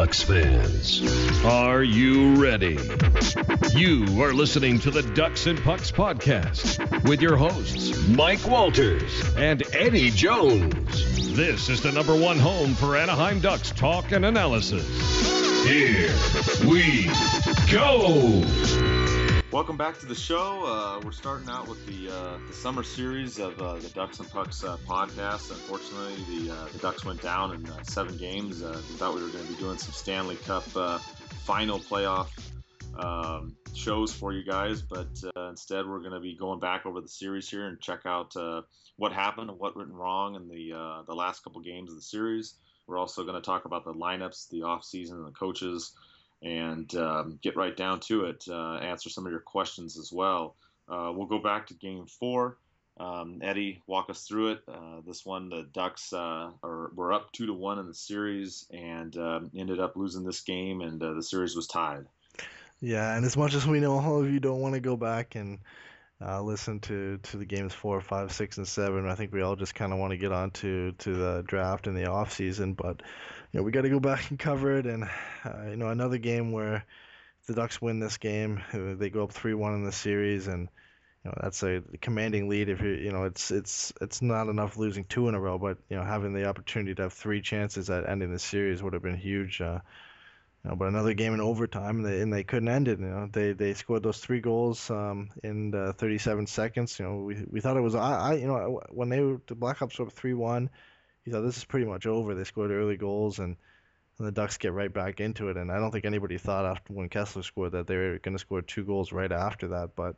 Ducks fans, are you ready? You are listening to the Ducks and Pucks podcast with your hosts, Mike Walters and Eddie Jones. This is the number one home for Anaheim Ducks talk and analysis. Here we go. Welcome back to the show. We're starting out with the summer series of the Ducks and Pucks podcast. Unfortunately, the Ducks went down in 7 games. We thought we were going to be doing some Stanley Cup final playoff shows for you guys, but instead we're going to be going back over the series here and check out what happened and what went wrong in the last couple games of the series. We're also going to talk about the lineups, the offseason, and the coaches, and get right down to it, answer some of your questions as well. We'll go back to Game 4. Eddie, walk us through it. This one, the Ducks were up 2-1 in the series and ended up losing this game, and the series was tied. Yeah, and as much as we know all of you don't want to go back and listen to the games 4, 5, 6, and 7, I think we all just kind of want to get on to the draft and the off season, but we got to go back and cover it. And another game where if the Ducks win this game, they go up 3-1 in the series, and that's a commanding lead. If it's not enough losing 2 in a row, but having the opportunity to have 3 chances at ending the series would have been huge. But another game in overtime, and they couldn't end it. They scored those 3 goals in 37 seconds. We thought it was when the Blackhawks were up 3-1. You thought this is pretty much over. They scored early goals, and the Ducks get right back into it. And I don't think anybody thought after when Kessler scored that they were going to score 2 goals right after that. But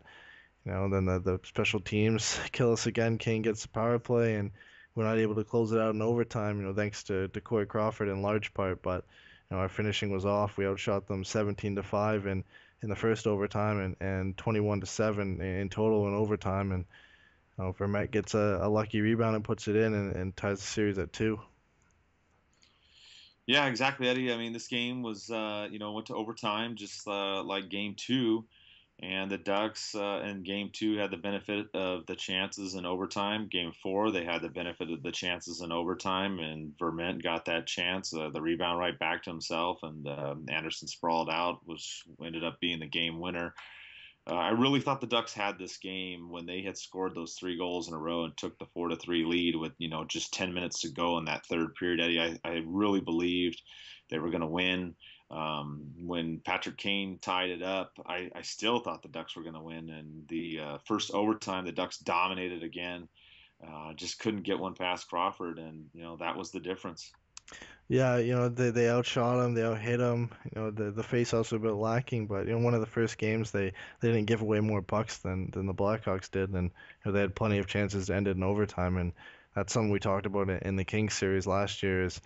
then the special teams kill us again. Kane gets the power play, and we're not able to close it out in overtime. Thanks to Corey Crawford in large part. But our finishing was off. We outshot them 17-5 in the first overtime, and 21-7 in total in overtime. And Vermette gets a lucky rebound and puts it in and ties the series at 2. Yeah, exactly, Eddie. I mean, this game was, went to overtime just like Game 2. And the Ducks in Game 2 had the benefit of the chances in overtime. Game 4, they had the benefit of the chances in overtime, and Vermette got that chance, the rebound right back to himself, and Anderson sprawled out, which ended up being the game winner. I really thought the Ducks had this game when they had scored those 3 goals in a row and took the 4-3 lead with just 10 minutes to go in that third period. Eddie, I really believed they were going to win. When Patrick Kane tied it up, I still thought the Ducks were going to win. And the first overtime, the Ducks dominated again. Just couldn't get one past Crawford, and that was the difference. Yeah, they outshot him, they outhit him. The face-offs were a bit lacking, but one of the first games they didn't give away more pucks than the Blackhawks did, and they had plenty of chances to end it in overtime. And that's something we talked about in the Kings series last year. Is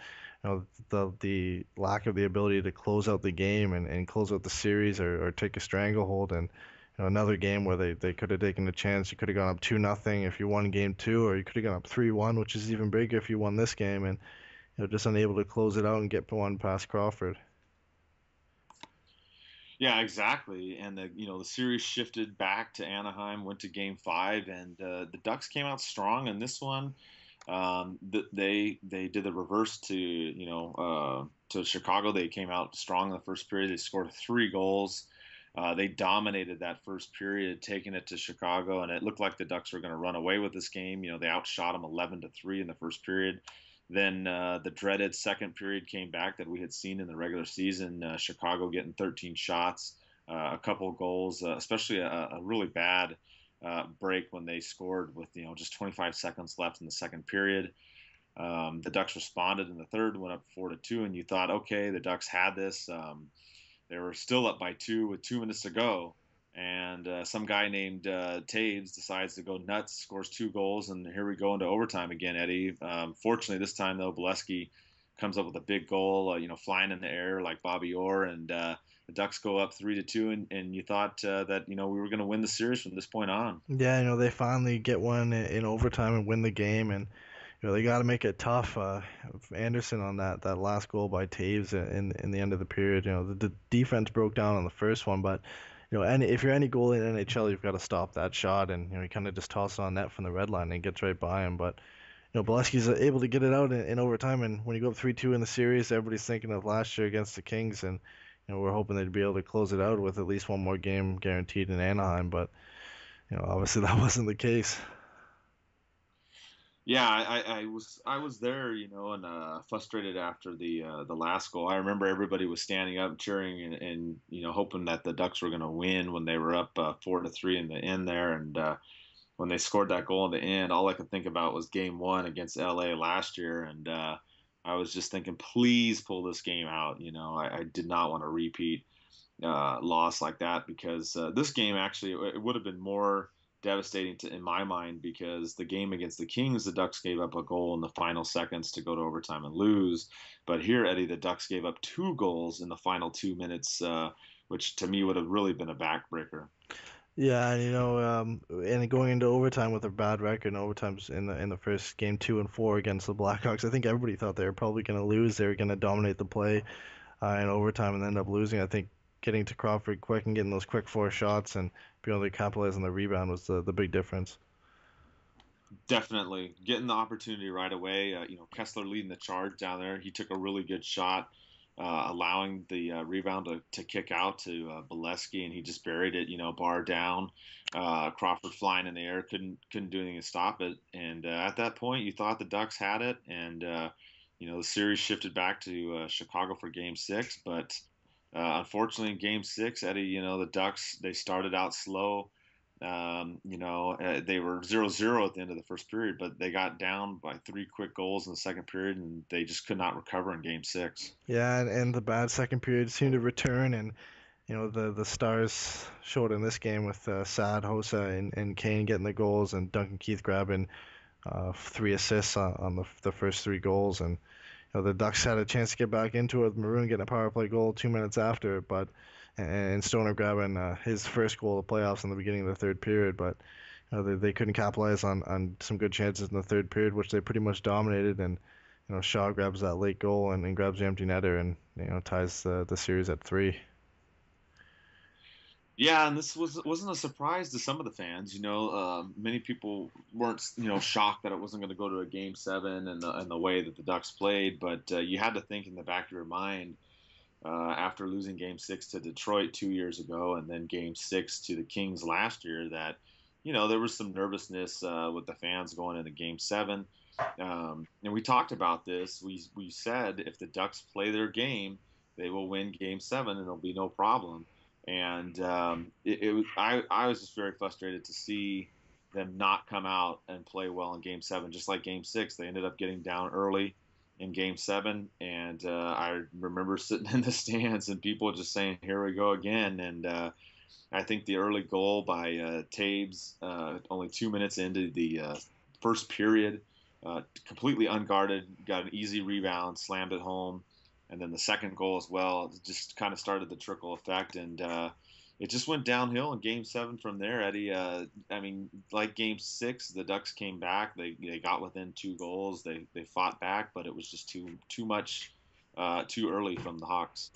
the lack of the ability to close out the game and close out the series or take a stranglehold. And another game where they could have taken a chance. You could have gone up 2-0 if you won Game 2, or you could have gone up 3-1, which is even bigger if you won this game. And just unable to close it out and get one past Crawford. Yeah, exactly. And the series shifted back to Anaheim, went to Game 5, and the Ducks came out strong in this one. They did the reverse to Chicago. They came out strong in the first period. They scored 3 goals. They dominated that first period, taking it to Chicago, and it looked like the Ducks were going to run away with this game. They outshot them 11-3 in the first period. Then the dreaded second period came back that we had seen in the regular season. Chicago getting 13 shots, a couple of goals, especially a really bad break when they scored with just 25 seconds left in the second period. The Ducks responded in the third, went up 4-2, and you thought, okay, the Ducks had this. They were still up by 2 with 2 minutes to go. And some guy named Taves decides to go nuts, scores 2 goals, and here we go into overtime again, Eddie. Fortunately, this time, though, Beleskey comes up with a big goal, flying in the air like Bobby Orr, and the Ducks go up 3-2, and you thought that, we were going to win the series from this point on. Yeah, they finally get one in overtime and win the game, and they got to make it tough. Anderson on that last goal by Taves in the end of the period. The defense broke down on the first one, but if you're any goalie in NHL, you've got to stop that shot, and he kind of just tosses on net from the red line and gets right by him. But Beleskey's able to get it out in overtime, and when you go up 3-2 in the series, everybody's thinking of last year against the Kings, and we're hoping they'd be able to close it out with at least one more game guaranteed in Anaheim, but obviously that wasn't the case. Yeah, I was there, and frustrated after the last goal. I remember everybody was standing up, cheering, and hoping that the Ducks were going to win when they were up 4-3 in the end there. And when they scored that goal in the end, all I could think about was Game 1 against LA last year, and I was just thinking, please pull this game out. I did not want to repeat loss like that, because this game actually, it would have been more devastating in my mind, because the game against the Kings, the Ducks gave up a goal in the final seconds to go to overtime and lose. But here, Eddie, the Ducks gave up 2 goals in the final 2 minutes, which to me would have really been a backbreaker. Yeah, and and going into overtime with a bad record, and overtimes in the first game 2 and 4 against the Blackhawks, I think everybody thought they were probably going to lose. They were going to dominate the play in overtime and end up losing. I think getting to Crawford quick and getting those quick 4 shots and being able to capitalize on the rebound was the big difference. Definitely getting the opportunity right away. Kessler leading the charge down there. He took a really good shot, allowing the rebound to kick out to Beleskey, and he just buried it. Bar down. Crawford flying in the air, couldn't do anything to stop it. And at that point, you thought the Ducks had it, and the series shifted back to Chicago for Game 6. But unfortunately, in Game 6, Eddie, the Ducks, they started out slow. They were 0-0 at the end of the first period, but they got down by 3 quick goals in the second period, and they just could not recover in Game 6. Yeah, and the bad second period seemed to return, and the stars showed in this game with Sad, Hossa, and Kane getting the goals, and Duncan Keith grabbing 3 assists on the first 3 goals, and the Ducks had a chance to get back into it with Maroon getting a power play goal 2 minutes after, but and Stoner grabbing his first goal of the playoffs in the beginning of the third period, but they couldn't capitalize on some good chances in the third period, which they pretty much dominated, and Shaw grabs that late goal and grabs the empty netter and ties the series at 3. Yeah, and this wasn't a surprise to some of the fans. Many people weren't shocked that it wasn't going to go to a Game 7 and the way that the Ducks played, but you had to think in the back of your mind, after losing Game 6 to Detroit 2 years ago, and then Game 6 to the Kings last year, that there was some nervousness with the fans going into Game 7. And we talked about this. We said if the Ducks play their game, they will win Game 7, and it'll be no problem. And I was just very frustrated to see them not come out and play well in Game 7, just like Game 6. They ended up getting down early in Game 7, and I remember sitting in the stands and people just saying, "Here we go again." And I think the early goal by Taves, only 2 minutes into the first period, completely unguarded, got an easy rebound, slammed it home. And then the second goal as well, just kind of started the trickle effect, and it just went downhill in Game 7 from there, Eddie. I mean, like Game 6, the Ducks came back. They got within 2 goals. They fought back, but it was just too much, too early from the Hawks.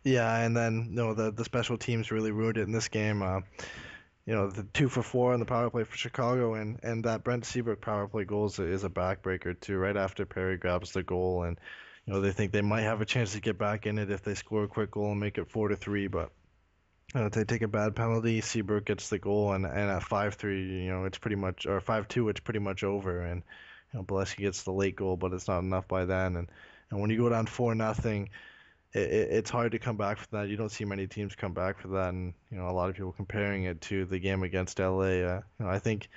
Yeah, and then the special teams really ruined it in this game. The 2 for 4 on the power play for Chicago, and that Brent Seabrook power play goal is a backbreaker too. Right after Perry grabs the goal, and they think they might have a chance to get back in it if they score a quick goal and make it 4-3, but they take a bad penalty. Seabrook gets the goal, and at 5-3, it's pretty much, or 5-2, it's pretty much over, and Beleskey gets the late goal, but it's not enough by then, and when you go down 4-0, it's hard to come back from that. You don't see many teams come back for that, and a lot of people comparing it to the game against LA. I think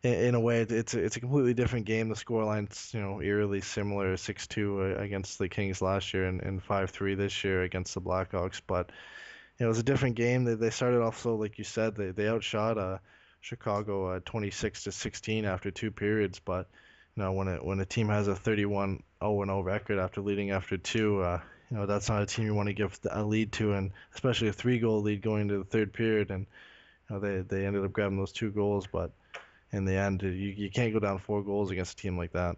in a way it's a completely different game. The scoreline's eerily similar, 6-2 against the Kings last year and 5-3 this year against the Blackhawks, but it was a different game. They started off slow, like you said. They outshot Chicago 26-16 after 2 periods, but when a team has a 31-0-0 record after leading after 2, that's not a team you want to give a lead to, and especially a 3-goal lead going into the third period. And they ended up grabbing those 2 goals, but in the end, you can't go down 4 goals against a team like that.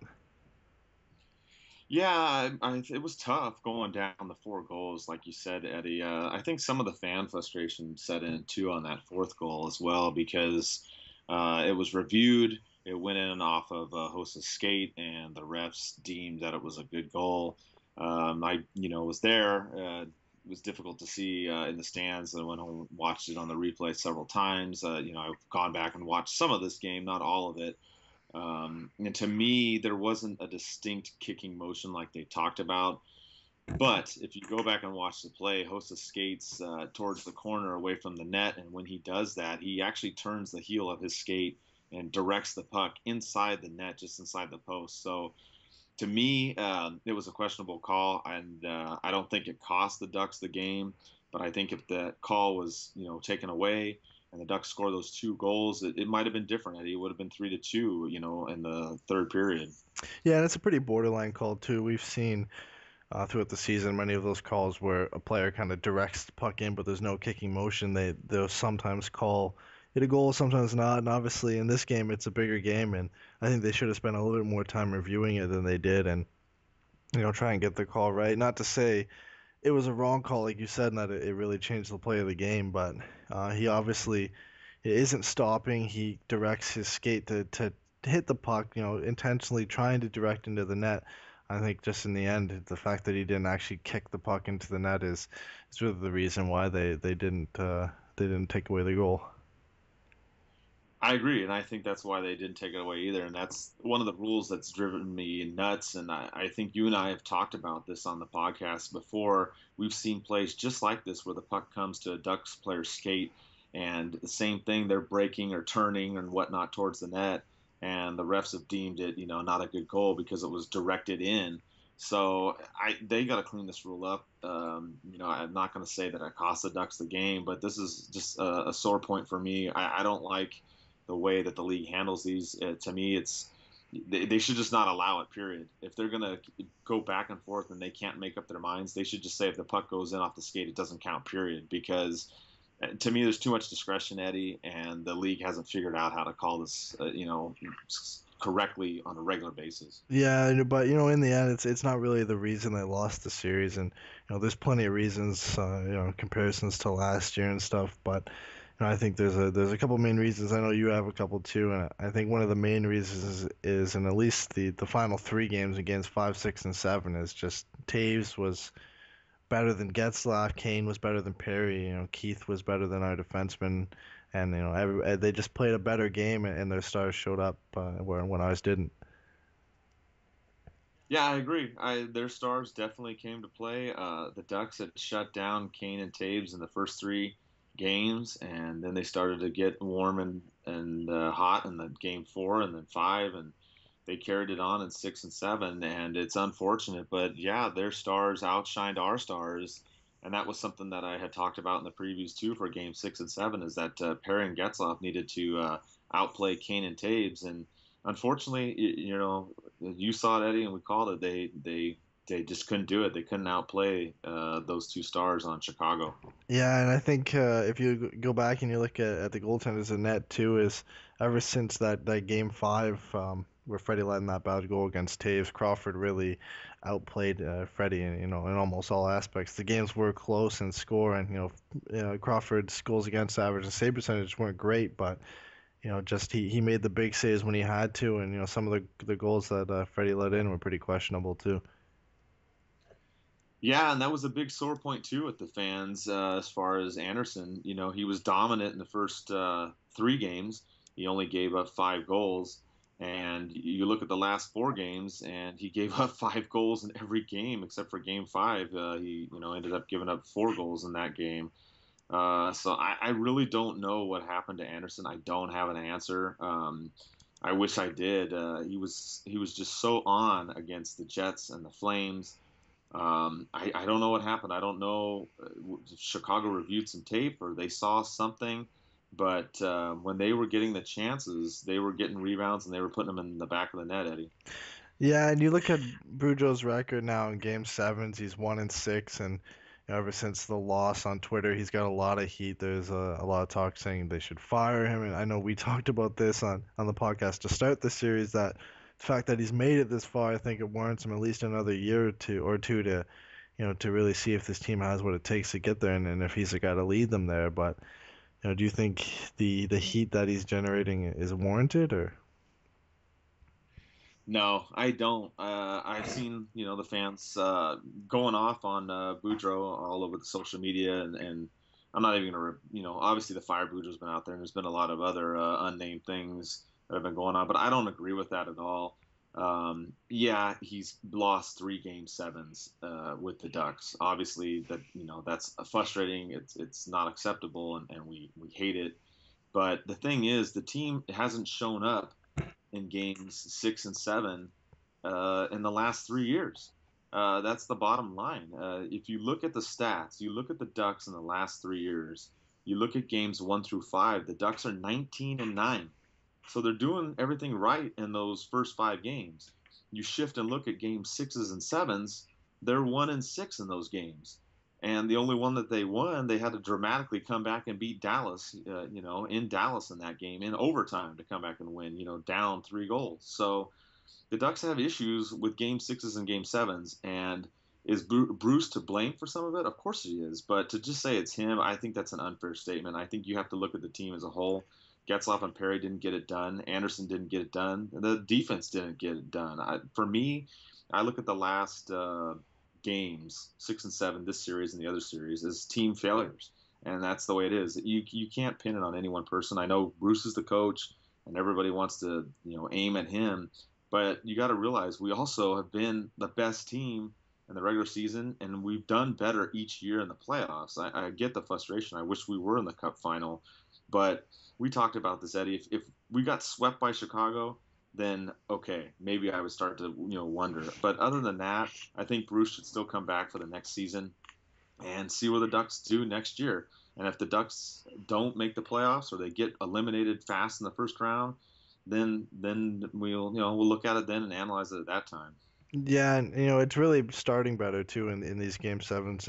Yeah, it was tough going down the 4 goals, like you said, Eddie. I think some of the fan frustration set in too on that fourth goal as well, because it was reviewed. It went in off of Hosa's skate, and the refs deemed that it was a good goal. I, was there. It was difficult to see in the stands. I went home and watched it on the replay several times. I've gone back and watched some of this game, not all of it. And to me, there wasn't a distinct kicking motion like they talked about. But if you go back and watch the play, Hossa skates towards the corner away from the net, and when he does that, he actually turns the heel of his skate and directs the puck inside the net, just inside the post. So to me, it was a questionable call, and I don't think it cost the Ducks the game. But I think if the call was, taken away and the Ducks score those 2 goals, it might have been different. Eddie. It would have been 3-2, in the third period. Yeah, and it's a pretty borderline call too. We've seen throughout the season many of those calls where a player kind of directs the puck in, but there's no kicking motion. They'll sometimes call it a goal, sometimes not. And obviously in this game, it's a bigger game, and I think they should have spent a little bit more time reviewing it than they did, and try and get the call right. Not to say it was a wrong call, like you said, and that it really changed the play of the game, but he obviously isn't stopping. He directs his skate to hit the puck, intentionally trying to direct into the net. I think just in the end, the fact that he didn't actually kick the puck into the net is really the reason why they didn't take away the goal. I agree, and I think that's why they didn't take it away either. And that's one of the rules that's driven me nuts. And I think you and I have talked about this on the podcast before. We've seen plays just like this where the puck comes to a Ducks player's skate, and the same thing, they're breaking or turning and whatnot towards the net, and the refs have deemed it, not a good goal because it was directed in. So they got to clean this rule up. I'm not going to say that it cost the Ducks the game, but this is just a sore point for me. I don't like the way that the league handles these. To me, they should just not allow it, period. If they're going to go back and forth and they can't make up their minds, they should just say if the puck goes in off the skate, it doesn't count, period. Because to me, there's too much discretion, Eddie, and the league hasn't figured out how to call this, correctly on a regular basis. Yeah, but in the end, it's not really the reason they lost the series, and there's plenty of reasons, comparisons to last year and stuff, but. I think there's a couple main reasons. I know you have a couple too, and I think one of the main reasons is in at least the final 3 games 5, 6, and 7 is just Taves was better than Getzlaf, Kane was better than Perry, Keith was better than our defenseman, and they just played a better game, and their stars showed up when ours didn't. Yeah, I agree. Their stars definitely came to play. The Ducks had shut down Kane and Taves in the first 3 games, and then they started to get warm and hot in the game 4 and then 5, and they carried it on in 6 and 7. And it's unfortunate, but yeah, their stars outshined our stars, and that was something that I had talked about in the previews too for game 6 and 7, is that Perry and Getzlaf needed to outplay Kane and Taves, and unfortunately, you saw it, Eddie, and we called it. They just couldn't do it. They couldn't outplay those 2 stars on Chicago. Yeah, and I think if you go back and you look at the goaltenders in net too, is ever since that game 5 where Freddie let in that bad goal against Taves, Crawford really outplayed Freddie in almost all aspects. The games were close in score, and Crawford's goals against average and save percentage weren't great, but just he made the big saves when he had to, and some of the goals that Freddie let in were pretty questionable too. Yeah, and that was a big sore point too with the fans as far as Anderson. He was dominant in the first 3 games. He only gave up 5 goals, and you look at the last 4 games, and he gave up 5 goals in every game except for game 5. He ended up giving up 4 goals in that game. So I really don't know what happened to Anderson. I don't have an answer. I wish I did. He was just so on against the Jets and the Flames. I don't know what happened. I don't know if Chicago reviewed some tape or they saw something, but when they were getting the chances, they were getting rebounds and they were putting them in the back of the net, Eddie. Yeah, and you look at Brujo's record now in Game 7s, he's 1-6, and ever since the loss on Twitter, he's got a lot of heat. There's a lot of talk saying they should fire him, and I know we talked about this on the podcast to start the series, that the fact that he's made it this far, I think it warrants him at least another year or two to, to really see if this team has what it takes to get there, and if he's a guy to lead them there. But, do you think the heat that he's generating is warranted, or? No, I don't. I've seen, the fans going off on Boudreaux all over the social media, and I'm not even gonna, obviously the fire Boudreaux's been out there, and there's been a lot of other unnamed things that have been going on, but I don't agree with that at all. Yeah, he's lost three game sevens with the Ducks. Obviously, that's frustrating. It's not acceptable, and we hate it. But the thing is, the team hasn't shown up in games 6 and 7 in the last 3 years. That's the bottom line. If you look at the stats, you look at the Ducks in the last 3 years, you look at games 1 through 5, the Ducks are 19-9. So they're doing everything right in those first 5 games. You shift and look at game sixes and sevens, they're 1-6 in those games. And the only one that they won, they had to dramatically come back and beat Dallas, in Dallas in that game in overtime to come back and win, down 3 goals. So the Ducks have issues with game sixes and game sevens. And is Bruce to blame for some of it? Of course he is. But to just say it's him, I think that's an unfair statement. I think you have to look at the team as a whole. Getzlaf and Perry didn't get it done. Anderson didn't get it done. The defense didn't get it done. For me, I look at the last games, 6 and 7, this series and the other series, as team failures, and that's the way it is. You can't pin it on any one person. I know Bruce is the coach, and everybody wants to aim at him, but you got to realize we also have been the best team in the regular season, and we've done better each year in the playoffs. I get the frustration. I wish we were in the Cup final, but we talked about this, Eddie. If we got swept by Chicago, then okay, maybe I would start to wonder. But other than that, I think Bruce should still come back for the next season and see what the Ducks do next year. And if the Ducks don't make the playoffs or they get eliminated fast in the first round, then we'll look at it then and analyze it at that time. Yeah, and it's really starting better too in these game sevens.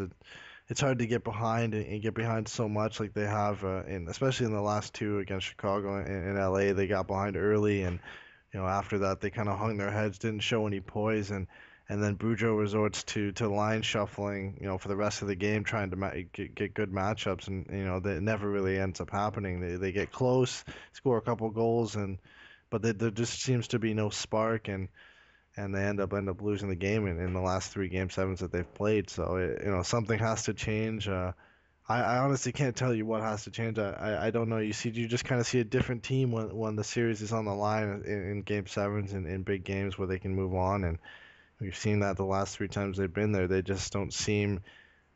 It's hard to get behind and get behind so much like they have, especially in the last two against Chicago and LA. They got behind early, and after that they kind of hung their heads, didn't show any poise, and then Boudreaux resorts to line shuffling, for the rest of the game, trying to get good matchups, and that never really ends up happening. They get close, score a couple goals, but there just seems to be no spark, and they end up losing the game in the last three game sevens that they've played. So something has to change. I honestly can't tell you what has to change. I don't know. You just kind of see a different team when the series is on the line in game sevens and in big games where they can move on. And we've seen that the last three times they've been there. They just don't seem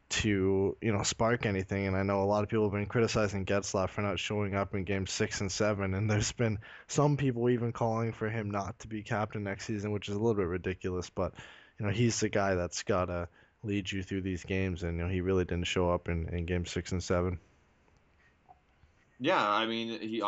to spark anything. And I know a lot of people have been criticizing Getzlaf for not showing up in game 6 and 7, and there's been some people even calling for him not to be captain next season, which is a little bit ridiculous. But he's the guy that's gotta lead you through these games, and he really didn't show up in game 6 and 7. Yeah, I mean, he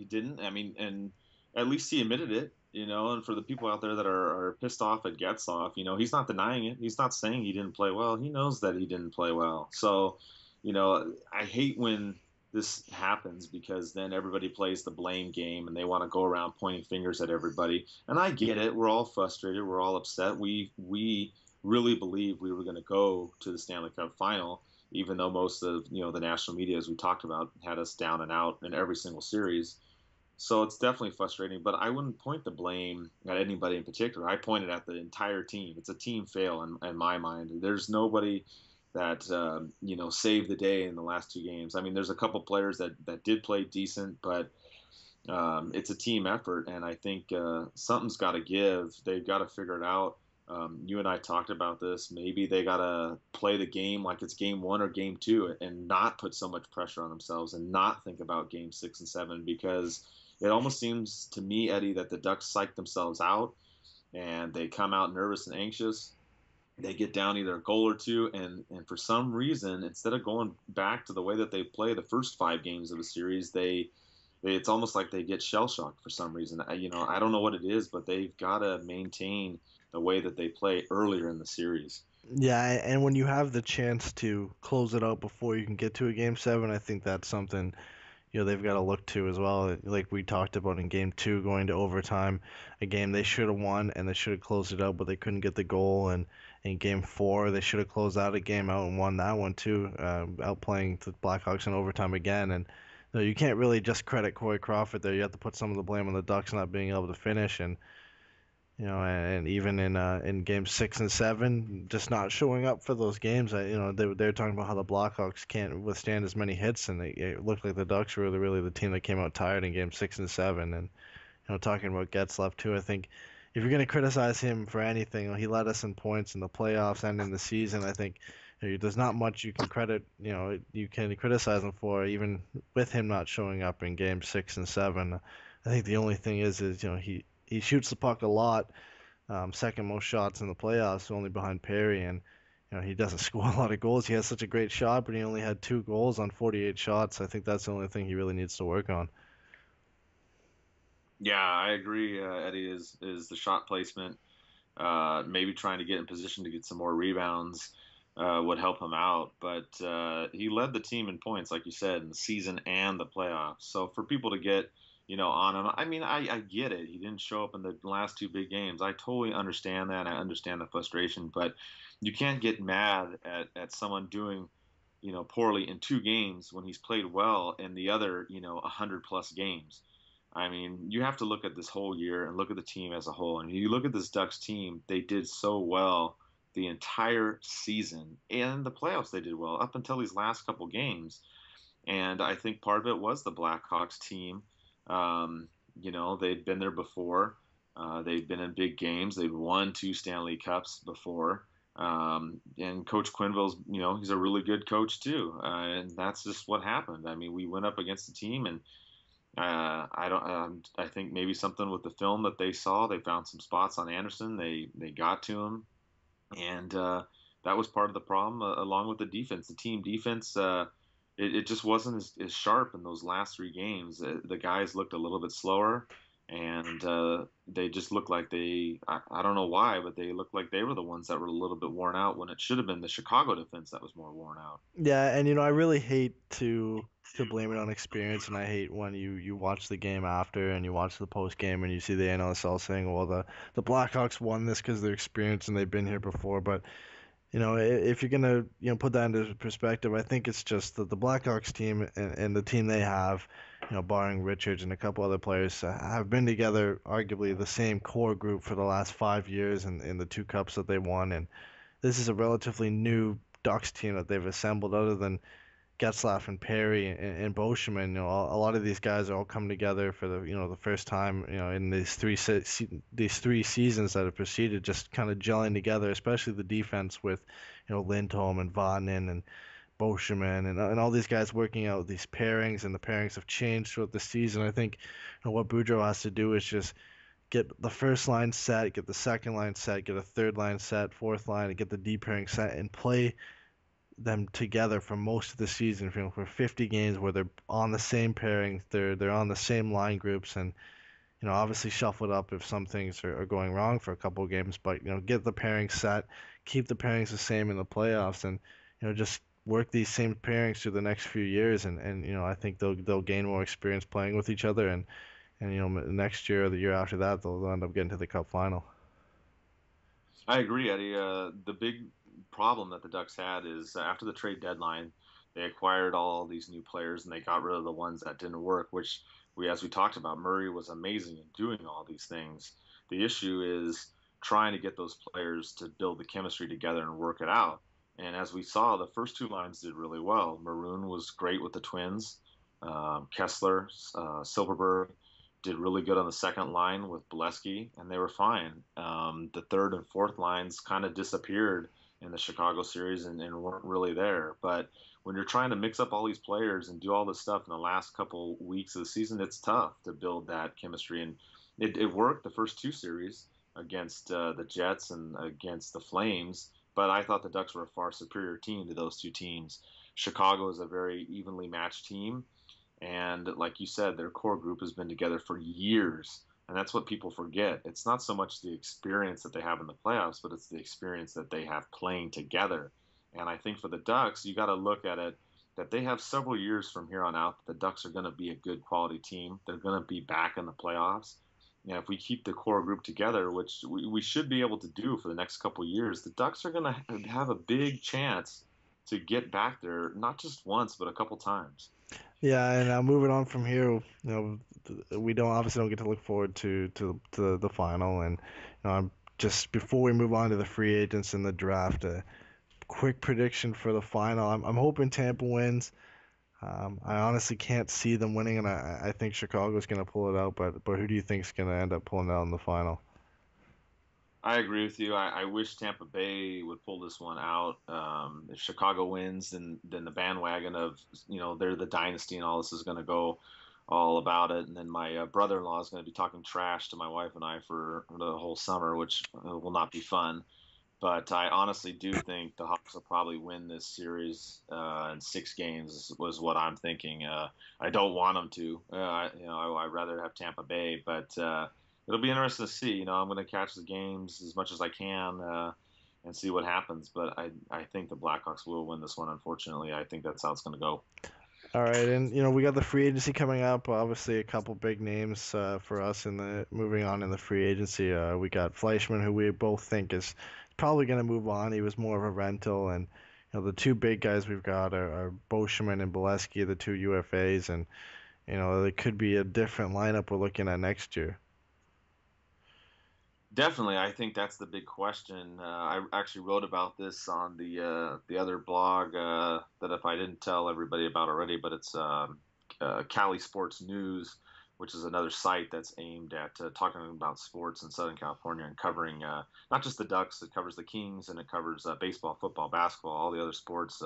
didn't. I mean, and at least he admitted it, And for the people out there that are pissed off at Getzlaf, he's not denying it. He's not saying he didn't play well. He knows that he didn't play well. So, I hate when this happens because then everybody plays the blame game and they want to go around pointing fingers at everybody. And I get it. We're all frustrated. We're all upset. We really believe we were going to go to the Stanley Cup final, even though most of the national media, as we talked about, had us down and out in every single series. So it's definitely frustrating, but I wouldn't point the blame at anybody in particular. I pointed at the entire team. It's a team fail in my mind. There's nobody that saved the day in the last 2 games. I mean, there's a couple players that did play decent, but it's a team effort, and I think something's got to give. They've got to figure it out. You and I talked about this. Maybe they got to play the game like it's game 1 or game 2 and not put so much pressure on themselves and not think about game 6 and 7, because it almost seems to me, Eddie, that the Ducks psych themselves out and they come out nervous and anxious. They get down either a goal or two, and for some reason, instead of going back to the way that they play the first 5 games of the series, it's almost like they get shell shocked for some reason. I don't know what it is, but they've got to maintain the way that they play earlier in the series. Yeah, and when you have the chance to close it out before you can get to a game 7, I think that's something they've got to look to as well. Like we talked about in game 2, going to overtime, a game they should have won and they should have closed it out, but they couldn't get the goal. And in game 4, they should have closed out a game out and won that one too, outplaying the Blackhawks in overtime again. And you can't really just credit Corey Crawford there. You have to put some of the blame on the Ducks not being able to finish. And And even in games 6 and 7, just not showing up for those games. They're talking about how the Blackhawks can't withstand as many hits, and it looked like the Ducks were really the team that came out tired in game 6 and 7. And talking about Getzlaf too, I think if you're going to criticize him for anything, he led us in points in the playoffs and in the season. I think there's not much you can you can criticize him for, even with him not showing up in game 6 and 7. I think the only thing is he shoots the puck a lot, second most shots in the playoffs, only behind Perry, and he doesn't score a lot of goals. He has such a great shot, but he only had 2 goals on 48 shots. I think that's the only thing he really needs to work on. Yeah, I agree. Eddy is the shot placement. Maybe trying to get in position to get some more rebounds would help him out. But he led the team in points, like you said, in the season and the playoffs. So for people to get on him, I mean, I get it. He didn't show up in the last 2 big games. I totally understand that. I understand the frustration, but you can't get mad at someone doing poorly in 2 games when he's played well in the other 100+ games. I mean, you have to look at this whole year and look at the team as a whole. And you look at this Ducks team, they did so well the entire season. And the playoffs, they did well up until these last couple games. And I think part of it was the Blackhawks team. They'd been there before. They've been in big games. They've won 2 Stanley Cups before. And Coach Quenneville's, he's a really good coach too. And that's just what happened. I mean, we went up against the team, and I think maybe something with the film that they saw. They found some spots on Anderson. They got to him, and that was part of the problem. Along with the defense, the team defense, it just wasn't as sharp in those last 3 games. The guys looked a little bit slower, and they just looked like I don't know why, but they looked like they were the ones that were a little bit worn out when it should have been the Chicago defense that was more worn out. Yeah, and I really hate to blame it on experience, and I hate when you watch the game after and you watch the post game and you see the analysts all saying, well, the Blackhawks won this because they're experienced and they've been here before. But if you're gonna put that into perspective, I think it's just that the Blackhawks team and the team they have, barring Richards and a couple other players, have been together arguably the same core group for the last 5 years in the 2 cups that they won, and this is a relatively new Ducks team that they've assembled, other than Getzlaf and Perry and Beauchemin. A lot of these guys are all come together for the first time, in these three seasons that have preceded, just kind of gelling together, especially the defense with, Lindholm and Vatanen and Beauchemin and all these guys working out these pairings, and the pairings have changed throughout the season. I think what Boudreau has to do is just get the first line set, get the second line set, get a third line set, fourth line, and get the D pairing set, and play them together for most of the season, for 50 games where they're on the same pairings, they're on the same line groups, and obviously shuffle it up if some things are going wrong for a couple of games, but get the pairings set, keep the pairings the same in the playoffs, and just work these same pairings through the next few years, and I think they'll gain more experience playing with each other, and next year or the year after that they'll end up getting to the Cup final. I agree, Eddy. The big problem that the Ducks had is after the trade deadline, they acquired all these new players and they got rid of the ones that didn't work, which as we talked about, Murray was amazing in doing all these things. The issue is trying to get those players to build the chemistry together and work it out. And as we saw, the first 2 lines did really well. Maroon was great with the Twins. Kessler, Silverberg did really good on the second line with Beleskey, and they were fine. The third and fourth lines kind of disappeared in the Chicago series and weren't really there. But when you're trying to mix up all these players and do all this stuff in the last couple weeks of the season, it's tough to build that chemistry. And it worked the first 2 series against the Jets and against the Flames, but I thought the Ducks were a far superior team to those 2 teams. Chicago is a very evenly matched team, and like you said, their core group has been together for years. And that's what people forget. It's not so much the experience that they have in the playoffs, but it's the experience that they have playing together. And I think for the Ducks, you got to look at it that they have several years from here on out that the Ducks are going to be a good quality team. They're going to be back in the playoffs. And if we keep the core group together, which we should be able to do for the next couple of years, the Ducks are going to have a big chance to get back there, not just once, but a couple times. Yeah, and moving on from here, we don't get to look forward to the final, and just before we move on to the free agents and the draft, a quick prediction for the final. I'm hoping Tampa wins. I honestly can't see them winning, and I think Chicago's going to pull it out. But who do you think's going to end up pulling it out in the final? I agree with you. I wish Tampa Bay would pull this one out. If Chicago wins, then the bandwagon of they're the dynasty and all this is going to go all about it. And then my brother-in-law is going to be talking trash to my wife and I for the whole summer, which will not be fun. But I honestly do think the Hawks will probably win this series in 6 games. Was what I'm thinking. I don't want them to. I'd rather have Tampa Bay, but it'll be interesting to see. I'm going to catch the games as much as I can and see what happens. But I think the Blackhawks will win this one. Unfortunately, I think that's how it's going to go. All right, and we got the free agency coming up. Obviously, a couple big names for us in the moving on in the free agency. We got Fleischman, who we both think is probably going to move on. He was more of a rental, and the two big guys we've got are Beauchemin and Beleskey, the two UFAs, and it could be a different lineup we're looking at next year. Definitely, I think that's the big question. I actually wrote about this on the other blog that if I didn't tell everybody about already, but it's Cali Sports News, which is another site that's aimed at talking about sports in Southern California and covering not just the Ducks, it covers the Kings and it covers baseball, football, basketball, all the other sports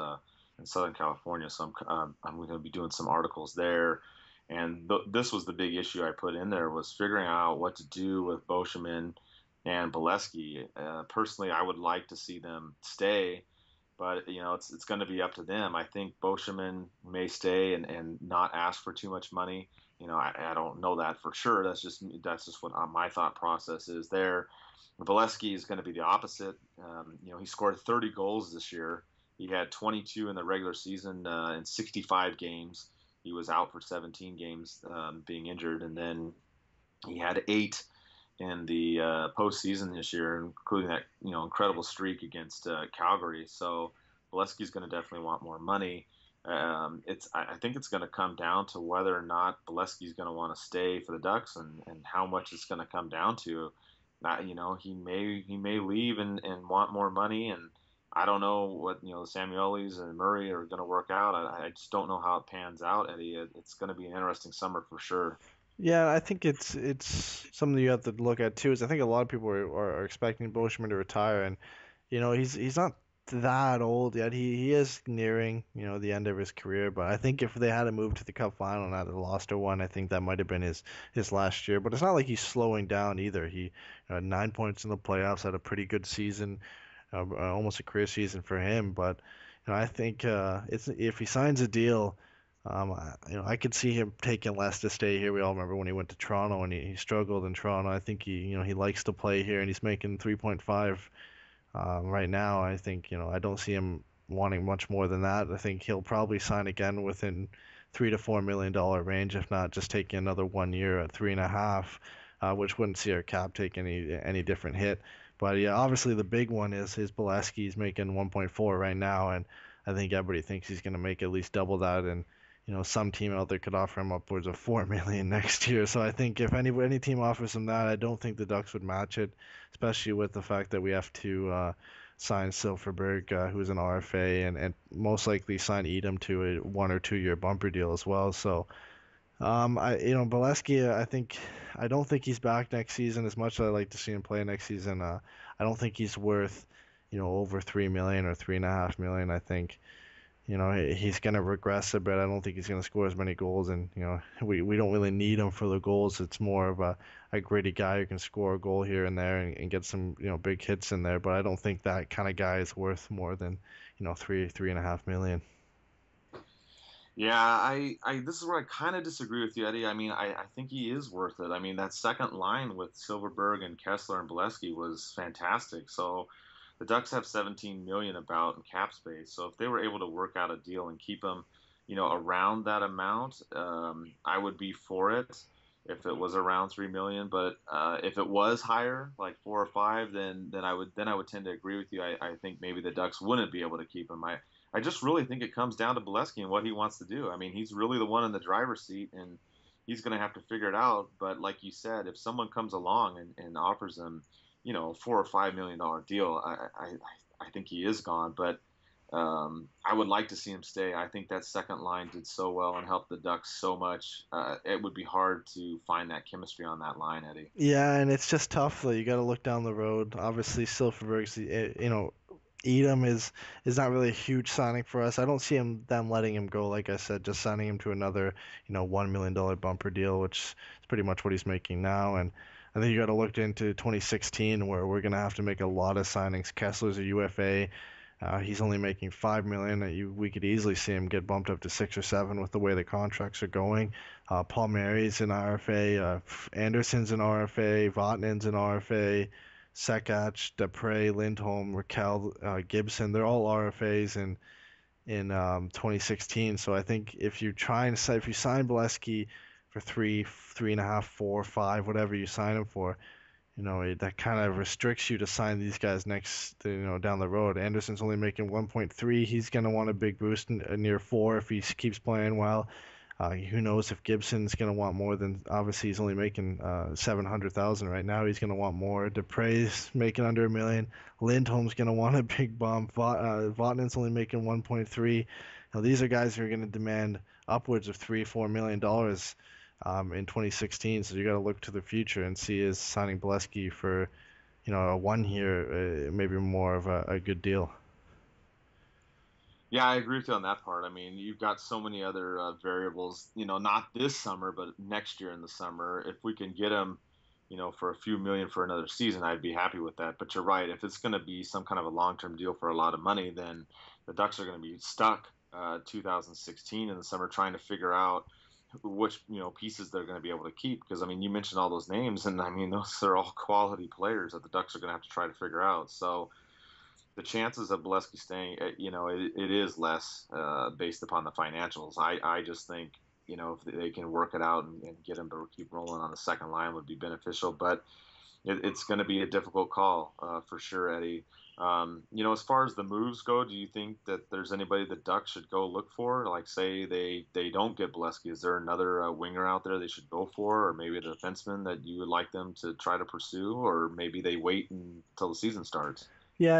in Southern California. So I'm going to be doing some articles there. And this was the big issue I put in there was figuring out what to do with Beauchemin and Beleskey. Personally, I would like to see them stay, but it's going to be up to them. I think Beauchemin may stay and not ask for too much money. I don't know that for sure. That's just what my thought process is there. Beleskey is going to be the opposite. He scored 30 goals this year. He had 22 in the regular season in 65 games. He was out for 17 games being injured, and then he had 8 in the postseason this year, including that incredible streak against Calgary. So Beleskey's going to definitely want more money. I think it's going to come down to whether or not Beleskey's going to want to stay for the Ducks and how much it's going to come down to. He may leave and want more money, and I don't know what the Samuelis and Murray are going to work out. I just don't know how it pans out, Eddie. It's going to be an interesting summer for sure. Yeah, I think it's something you have to look at too. Is I think a lot of people are expecting Beauchemin to retire, and he's not that old yet. He is nearing the end of his career, but I think if they had to move to the Cup final and had lost or won, I think that might have been his last year. But it's not like he's slowing down either. He had 9 points in the playoffs, had a pretty good season, almost a career season for him. But I think it's if he signs a deal. I could see him taking less to stay here. We all remember when he went to Toronto and he struggled in Toronto. I think he likes to play here, and he's making 3.5 right now. I think I don't see him wanting much more than that. I think he'll probably sign again within $3 to $4 million range, if not just taking another 1 year at 3.5, which wouldn't see our cap take any different hit. But yeah, obviously the big one is his Beleskey. He's making 1.4 right now, and I think everybody thinks he's going to make at least double that. And some team out there could offer him upwards of 4 million next year. So I think if any team offers him that, I don't think the Ducks would match it, especially with the fact that we have to sign Silfverberg, who's an RFA, and most likely sign Edom to a 1 or 2 year bumper deal as well. So Beleskey, I don't think he's back next season. As much as I like to see him play next season, I don't think he's worth over 3 million or 3.5 million. I think he's going to regress a bit. I don't think he's going to score as many goals, and we don't really need him for the goals. It's more of a gritty guy who can score a goal here and there and get some big hits in there. But I don't think that kind of guy is worth more than 3.5 million. Yeah, I this is where I kind of disagree with you, Eddie. I mean, I think he is worth it. I mean, that second line with Silverberg and Kessler and Beleskey was fantastic. So the Ducks have 17 million about in cap space. So if they were able to work out a deal and keep him, around that amount, I would be for it. if it was around 3 million. But if it was higher, like 4 or 5, then I would tend to agree with you. I think maybe the Ducks wouldn't be able to keep him. I just really think it comes down to Beleskey and what he wants to do. I mean, he's really the one in the driver's seat, and he's going to have to figure it out. But like you said, if someone comes along and offers him, a $4 or $5 million deal, I think he is gone. But I would like to see him stay. I think that second line did so well and helped the Ducks so much. It would be hard to find that chemistry on that line, Eddie. Yeah, and it's just tough though. You got to look down the road. Obviously, Silverberg's, Edam is not really a huge signing for us. I don't see them letting him go. Like I said, just signing him to another, $1 million bumper deal, which is pretty much what he's making now. And I think you got to look into 2016 where we're gonna have to make a lot of signings. Kessler's a UFA. He's only making $5 million. We could easily see him get bumped up to 6 or 7 with the way the contracts are going. Paul Mary's an RFA. Anderson's an RFA. Vatanin's an RFA. Sekach, Dupre, Lindholm, Raquel, Gibson, they're all RFAs in 2016. So I think if you sign Beleskey for 3.5, 4, 5, whatever you sign him for, that kind of restricts you to sign these guys down the road. Anderson's only making 1.3. He's going to want a big boost near 4 if he keeps playing well. Who knows if Gibson's going to want more than, obviously he's only making $700,000 right now. He's going to want more. Dupre's making under $1 million. Lindholm's going to want a big bump. Vatanin's only making 1.3. Now these are guys who are going to demand upwards of $3-4 million in 2016. So you got to look to the future and see is signing Beleskey for a 1 year maybe more of a good deal. Yeah, I agree with you on that part. I mean, you've got so many other variables, not this summer, but next year in the summer. If we can get him, for a few million for another season, I'd be happy with that. But you're right. If it's going to be some kind of a long-term deal for a lot of money, then the Ducks are going to be stuck 2016 in the summer trying to figure out which, pieces they're going to be able to keep. Because, I mean, you mentioned all those names, and, I mean, those are all quality players that the Ducks are going to have to try to figure out. So the chances of Beleskey staying, it is less based upon the financials. I just think, if they can work it out and get him to keep rolling on the second line would be beneficial. But it's going to be a difficult call for sure, Eddie. As far as the moves go, do you think that there's anybody the Ducks should go look for? Like, say they don't get Beleskey, is there another winger out there they should go for, or maybe a defenseman that you would like them to try to pursue, or maybe they wait until the season starts? Yeah,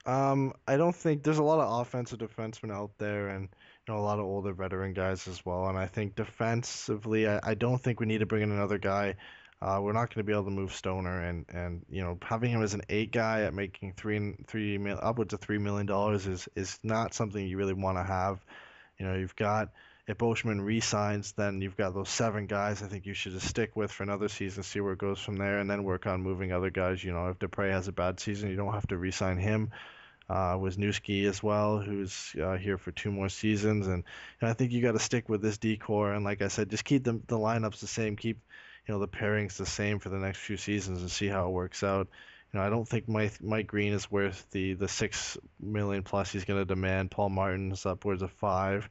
I don't think there's a lot of offensive defensemen out there, and a lot of older veteran guys as well. And I think defensively, I don't think we need to bring in another guy. We're not going to be able to move Stoner, and having him as an 8 guy at making upwards of $3 million is not something you really want to have. You've got. If Beauchemin re-signs, then you've got those 7 guys I think you should just stick with for another season, see where it goes from there, and then work on moving other guys. If Dupre has a bad season, you don't have to re-sign him. Wisniewski as well, who's here for 2 more seasons. And I think you got to stick with this decor. And like I said, just keep the lineups the same. Keep the pairings the same for the next few seasons and see how it works out. I don't think Mike Green is worth the $6 million plus he's going to demand. Paul Martin's upwards of 5.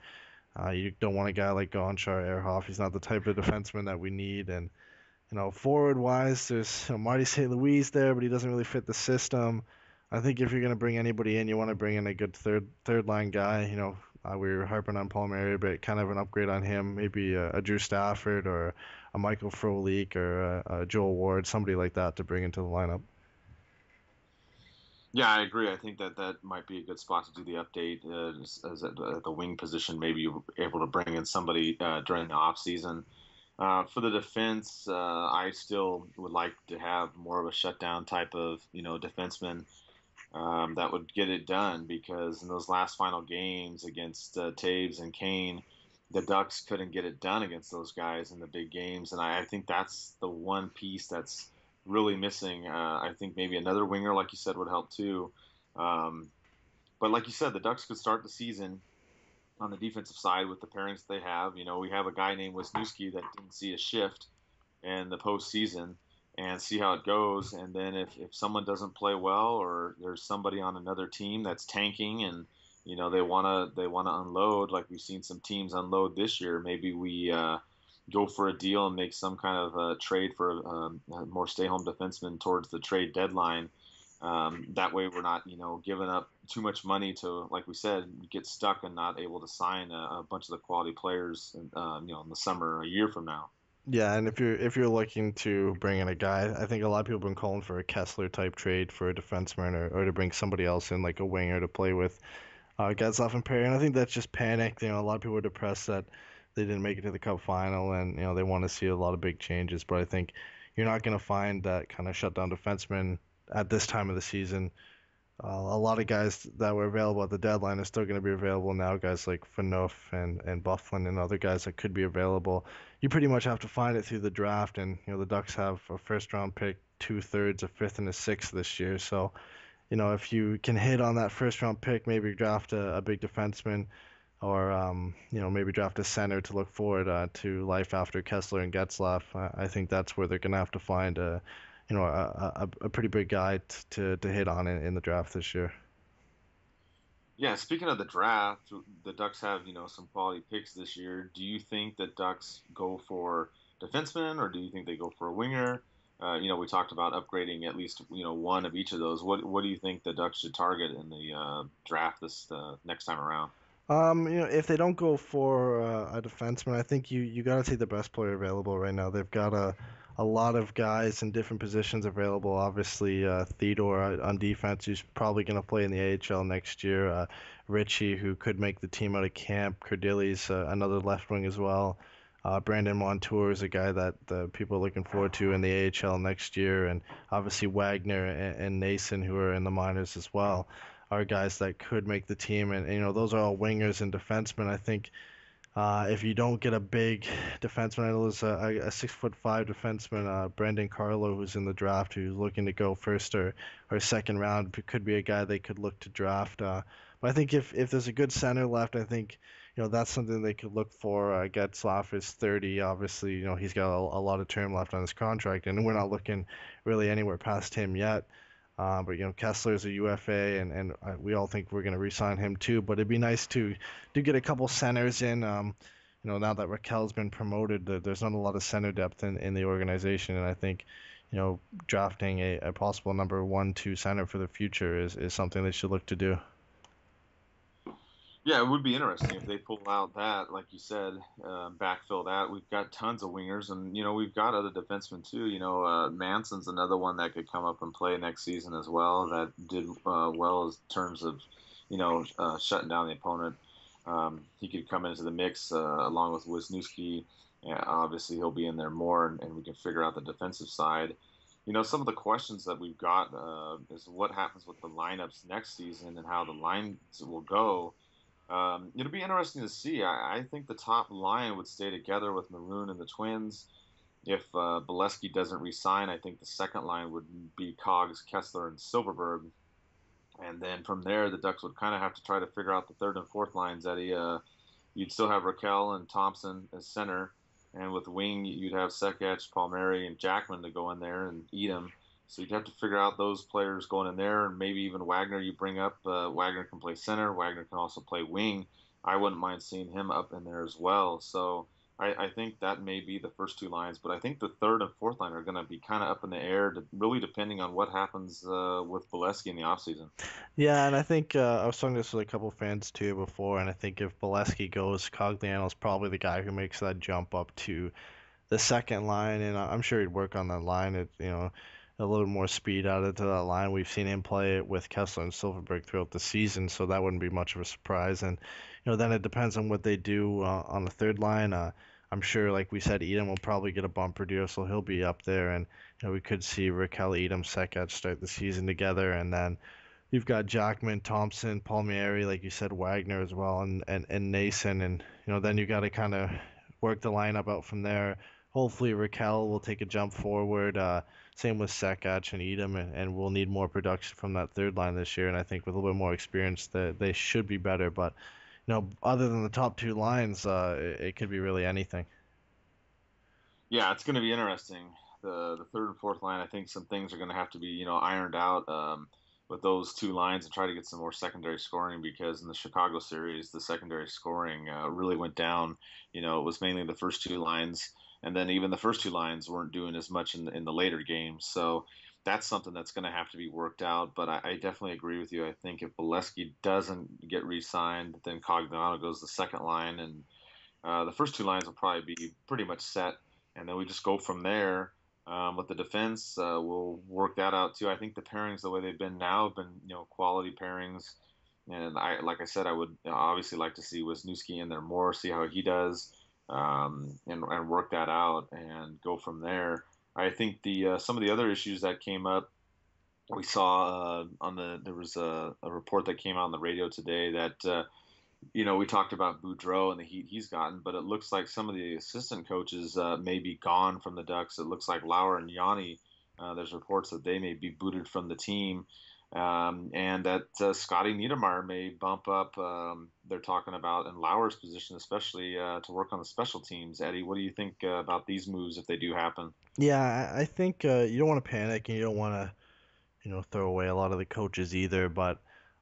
You don't want a guy like Gonchar, Ehrhoff. He's not the type of defenseman that we need. And, forward-wise, there's Marty St. Louis there, but he doesn't really fit the system. I think if you're going to bring anybody in, you want to bring in a good third-line guy. We were harping on Paul Mary, but kind of an upgrade on him. Maybe a Drew Stafford or a Michael Frolik or a Joel Ward, somebody like that to bring into the lineup. Yeah, I agree. I think that might be a good spot to do the update as at the wing position. Maybe you're able to bring in somebody during the off season. For the defense, I still would like to have more of a shutdown type of defenseman that would get it done, because in those last final games against Taves and Kane, the Ducks couldn't get it done against those guys in the big games, and I think that's the one piece that's really missing. I think maybe another winger, like you said, would help too. But like you said, the Ducks could start the season on the defensive side with the pairings they have. We have a guy named Wisniewski that didn't see a shift in the postseason, and see how it goes. And then if someone doesn't play well, or there's somebody on another team that's tanking and they want to unload, like we've seen some teams unload this year, maybe we go for a deal and make some kind of trade for a more stay-home defenseman towards the trade deadline. That way, we're not, giving up too much money to, like we said, get stuck and not able to sign a bunch of the quality players, in the summer, a year from now. Yeah, and if you're looking to bring in a guy, I think a lot of people have been calling for a Kessler type trade for a defenseman or to bring somebody else in like a winger to play with Getzlaf and Perry. And I think that's just panic. A lot of people are depressed that they didn't make it to the Cup final, and they want to see a lot of big changes. But I think you're not going to find that kind of shutdown defenseman at this time of the season. A lot of guys that were available at the deadline are still going to be available now. Guys like Phaneuf and Bufflin and other guys that could be available. You pretty much have to find it through the draft, and the Ducks have a first round pick, 2/3, a fifth, and a sixth this year. So if you can hit on that first round pick, maybe draft a big defenseman, or maybe draft a center to look forward to life after Kessler and Getzlaf. I think that's where they're going to have to find a pretty big guy to hit on in the draft this year. Yeah, speaking of the draft, the Ducks have, some quality picks this year. Do you think that Ducks go for defensemen, or do you think they go for a winger? We talked about upgrading at least, one of each of those. What do you think the Ducks should target in the draft this next time around? If they don't go for a defenseman, I think you got to take the best player available right now. They've got a lot of guys in different positions available. Obviously, Theodore on defense, who's probably going to play in the AHL next year. Richie, who could make the team out of camp. Cardilli's another left wing as well. Brandon Montour is a guy that the people are looking forward to in the AHL next year, and obviously Wagner and Nason, who are in the minors as well, are guys that could make the team. And those are all wingers and defensemen. I think if you don't get a big defenseman, I know there's a 6'5" defenseman, Brendan Carlo, who's in the draft, who's looking to go first or second round. Could be a guy they could look to draft. But I think if there's a good center left, I think that's something they could look for. Getzlaf is 30. Obviously, he's got a lot of term left on his contract, and we're not looking really anywhere past him yet. But Kessler's a UFA, and we all think we're going to re-sign him too. But it'd be nice to get a couple centers in. Now that Raquel's been promoted, there's not a lot of center depth in the organization, and I think drafting a possible number 1-2 center for the future is something they should look to do. Yeah, it would be interesting if they pull out that, like you said, backfill that. We've got tons of wingers, and we've got other defensemen too. Manson's another one that could come up and play next season as well. That did well in terms of, shutting down the opponent. He could come into the mix along with Wisniewski. Yeah, obviously, he'll be in there more, and we can figure out the defensive side. Some of the questions that we've got is what happens with the lineups next season and how the lines will go. It'll be interesting to see. I think the top line would stay together with Maroon and the Twins. If Beleskey doesn't re-sign, I think the second line would be Cogs, Kessler, and Silverberg. And then from there, the Ducks would kind of have to try to figure out the third and fourth lines, Eddie. You'd still have Raquel and Thompson as center. And with wing, you'd have Sekech, Palmieri, and Jackman to go in there and eat them. So you'd have to figure out those players going in there, and maybe even Wagner you bring up. Wagner can play center. Wagner can also play wing. I wouldn't mind seeing him up in there as well. So I think that may be the first two lines, but I think the third and fourth line are going to be kind of up in the air, really depending on what happens with Beleskey in the offseason. Yeah, and I think I was talking this with a couple fans too before, and I think if Beleskey goes, Cogliano's probably the guy who makes that jump up to the second line, and I'm sure he'd work on that line. A little more speed added to that line. We've seen him play it with Kessler and Silverberg throughout the season, so that wouldn't be much of a surprise. And then it depends on what they do on the third line. I'm sure, like we said, Edom will probably get a bumper deal, so he'll be up there. And we could see Raquel, Edom, Sekech start the season together, and then you've got Jackman, Thompson, Palmieri, like you said, Wagner as well, and Nason, and then you got to kind of work the lineup out from there. Hopefully Raquel will take a jump forward. Same with Sekech and Edom, and we'll need more production from that third line this year. And I think with a little bit more experience, they should be better. But other than the top two lines, it could be really anything. Yeah, it's going to be interesting. The third and fourth line, I think some things are going to have to be ironed out. with those two lines and try to get some more secondary scoring, because in the Chicago series, the secondary scoring really went down. It was mainly the first two lines, and then even the first two lines weren't doing as much in the later games. So that's something that's going to have to be worked out. But I definitely agree with you. I think if Beleskey doesn't get re-signed, then Cogliano goes the second line, and the first two lines will probably be pretty much set, and then we just go from there. With the defense, we'll work that out too. I think the pairings, the way they've been now, have been quality pairings, and like I said, I would obviously like to see Wisniewski in there more, see how he does, and work that out and go from there. I think the some of the other issues that came up, we saw there was a report that came out on the radio today that we talked about Boudreau and the heat he's gotten, but it looks like some of the assistant coaches may be gone from the Ducks. It looks like Lauer and Yanni, there's reports that they may be booted from the team, and that Scotty Niedermayer may bump up. They're talking about in Lauer's position, especially to work on the special teams. Eddie, what do you think about these moves if they do happen? Yeah, I think you don't want to panic and you don't want to, throw away a lot of the coaches either. But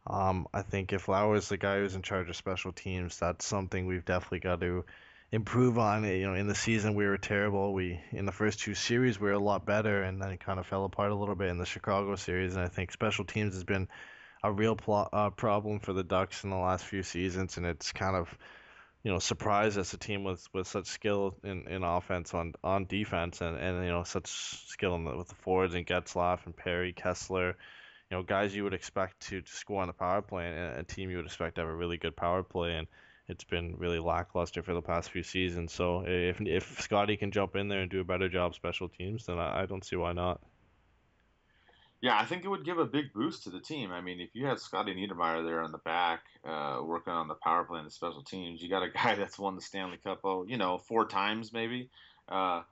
I think if Lauer's the guy who's in charge of special teams, that's something we've definitely got to improve on. In the season we were terrible. We in the first two series we were a lot better, and then it kind of fell apart a little bit in the Chicago series. And I think special teams has been a real problem for the Ducks in the last few seasons, and it's kind of surprised us a team with such skill in offense on defense and such skill with the forwards and Getzlaff and Perry Kessler, guys you would expect to score on the power play, and a team you would expect to have a really good power play, and it's been really lackluster for the past few seasons. So if Scotty can jump in there and do a better job special teams, then I don't see why not. Yeah, I think it would give a big boost to the team. I mean, if you had Scotty Niedermayer there in the back, working on the power play and the special teams, you got a guy that's won the Stanley Cup, 4 times maybe. Uh,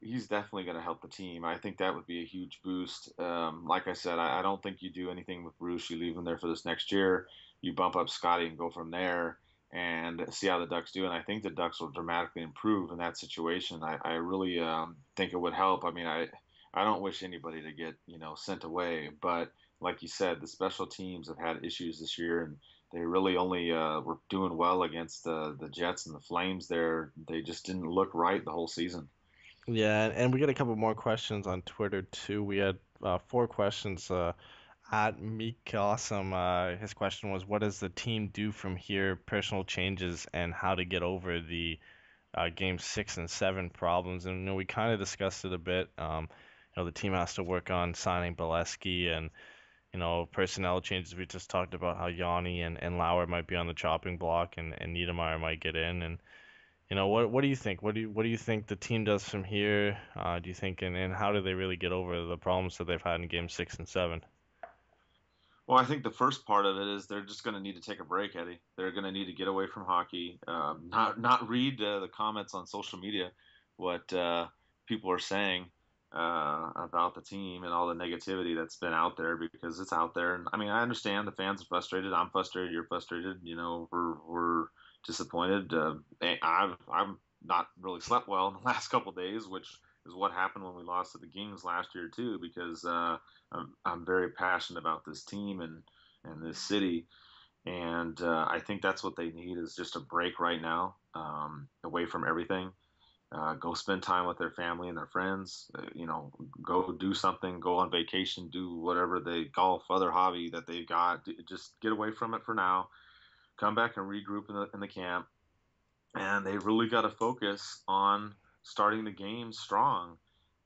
he's definitely going to help the team. I think that would be a huge boost. Like I said, I don't think you do anything with Bruce. You leave him there for this next year. You bump up Scotty and go from there and see how the Ducks do. And I think the Ducks will dramatically improve in that situation. I really think it would help. I mean, I don't wish anybody to get sent away, but like you said, the special teams have had issues this year, and they really only were doing well against the Jets and the Flames. They just didn't look right the whole season. Yeah, and we got a couple more questions on Twitter too. We had 4 questions. At Meek Awesome, his question was, "What does the team do from here? Personal changes and how to get over the game 6 and 7 problems." And we kind of discussed it a bit. The team has to work on signing Beleskey and personnel changes. We just talked about how Yanni and Lauer might be on the chopping block, and Niedermayer might get in. And what do you think? What do you think the team does from here? Do you think and how do they really get over the problems that they've had in game 6 and 7? Well, I think the first part of it is they're just going to need to take a break, Eddie. They're going to need to get away from hockey, not read the comments on social media, what people are saying about the team and all the negativity that's been out there, because it's out there. And I mean, I understand the fans are frustrated. I'm frustrated. You're frustrated. We're disappointed. I've not really slept well in the last couple of days, which is what happened when we lost to the Kings last year too, because I'm very passionate about this team and this city, and I think that's what they need is just a break right now, away from everything. Go spend time with their family and their friends. Go do something. Go on vacation. Do whatever they golf, other hobby that they've got. Just get away from it for now. Come back and regroup in the camp, and they really got to focus on starting the game strong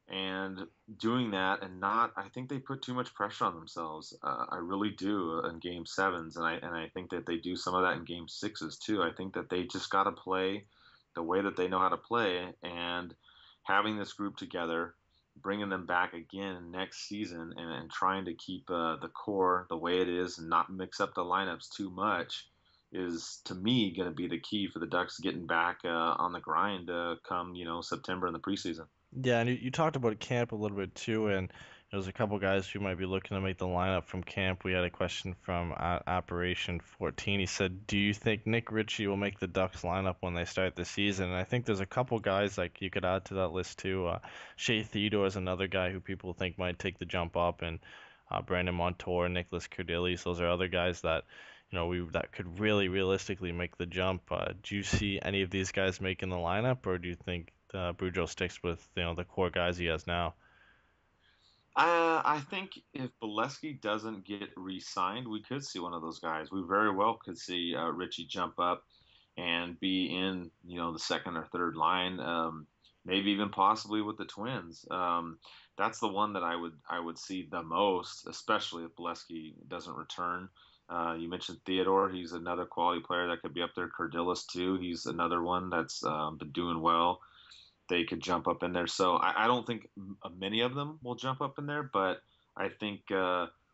and doing that, and not. I think they put too much pressure on themselves. I really do in game sevens, and I think that they do some of that in game sixes too. I think that they just got to play the way that they know how to play, and having this group together, bringing them back again next season, and trying to keep the core the way it is and not mix up the lineups too much is, to me, going to be the key for the Ducks getting back on the grind come September in the preseason. Yeah, and you talked about camp a little bit too, and there's a couple guys who might be looking to make the lineup from camp. We had a question from Operation 14. He said, "Do you think Nick Ritchie will make the Ducks lineup when they start the season?" And I think there's a couple guys like you could add to that list too. Shea Theodore is another guy who people think might take the jump up, and Brandon Montour, Nicholas Kurdilis. Those are other guys that that could really realistically make the jump. Do you see any of these guys making the lineup, or do you think Boudreau sticks with the core guys he has now? I think if Beleskey doesn't get re-signed, we could see one of those guys. We very well could see Richie jump up and be in, the second or third line, maybe even possibly with the Twins. That's the one that I would see the most, especially if Beleskey doesn't return. You mentioned Theodore; he's another quality player that could be up there. Cardillis too; he's another one that's been doing well. They could jump up in there. So I don't think many of them will jump up in there, but I think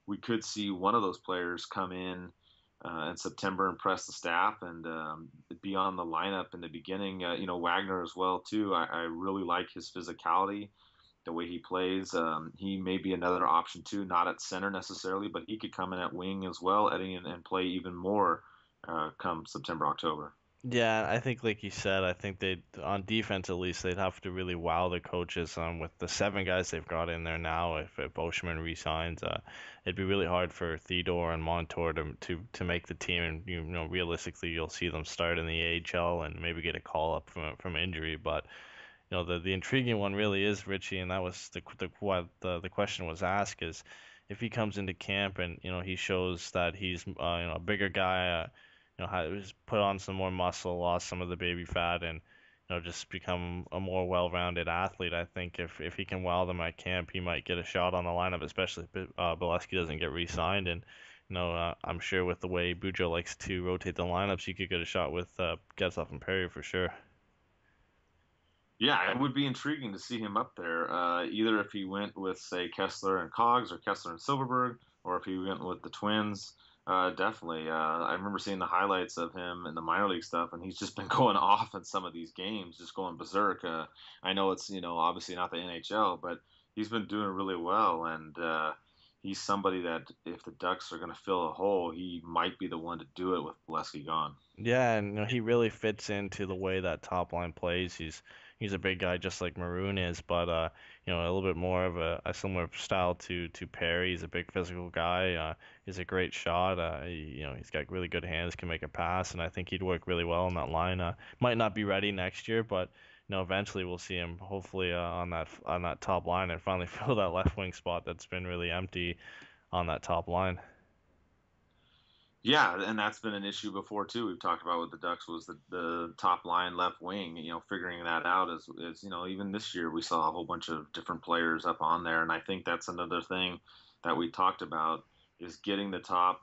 we could see one of those players come in September and press the staff and be on the lineup in the beginning. Wagner as well too. I really like his physicality, the way he plays. He may be another option too, not at center necessarily, but he could come in at wing as well, Eddie, and play even more come September, October. Yeah, I think like you said, I think they on defense at least they'd have to really wow the coaches with the 7 guys they've got in there now. If Beauchemin resigns, it'd be really hard for Theodore and Montour to make the team. And realistically, you'll see them start in the AHL and maybe get a call up from injury. But the intriguing one really is Richie, and that was what the question was asked is if he comes into camp and he shows that he's a bigger guy. Has put on some more muscle, lost some of the baby fat, and just become a more well-rounded athlete. I think if he can wow them at camp, he might get a shot on the lineup, especially if Beleskey doesn't get re-signed. And I'm sure with the way Boudreau likes to rotate the lineups, he could get a shot with Getzlaf and Perry for sure. Yeah, it would be intriguing to see him up there. Either if he went with, say, Kessler and Cogs or Kessler and Silverberg, or if he went with the Twins. Definitely. I remember seeing the highlights of him in the minor league stuff, and he's just been going off in some of these games, just going berserk. I know it's, obviously not the NHL, but he's been doing really well, and he's somebody that if the Ducks are going to fill a hole, he might be the one to do it with Beleskey gone. Yeah, and he really fits into the way that top line plays. He's a big guy just like Maroon is, but a little bit more of a similar style to Perry. He's a big physical guy. He's a great shot. He's got really good hands, can make a pass, and I think he'd work really well on that line. Might not be ready next year, but eventually we'll see him hopefully on that top line and finally fill that left wing spot that's been really empty on that top line. Yeah, and that's been an issue before too. We've talked about with the Ducks was the top line left wing. Figuring that out is even this year we saw a whole bunch of different players up on there, and I think that's another thing that we talked about is getting the top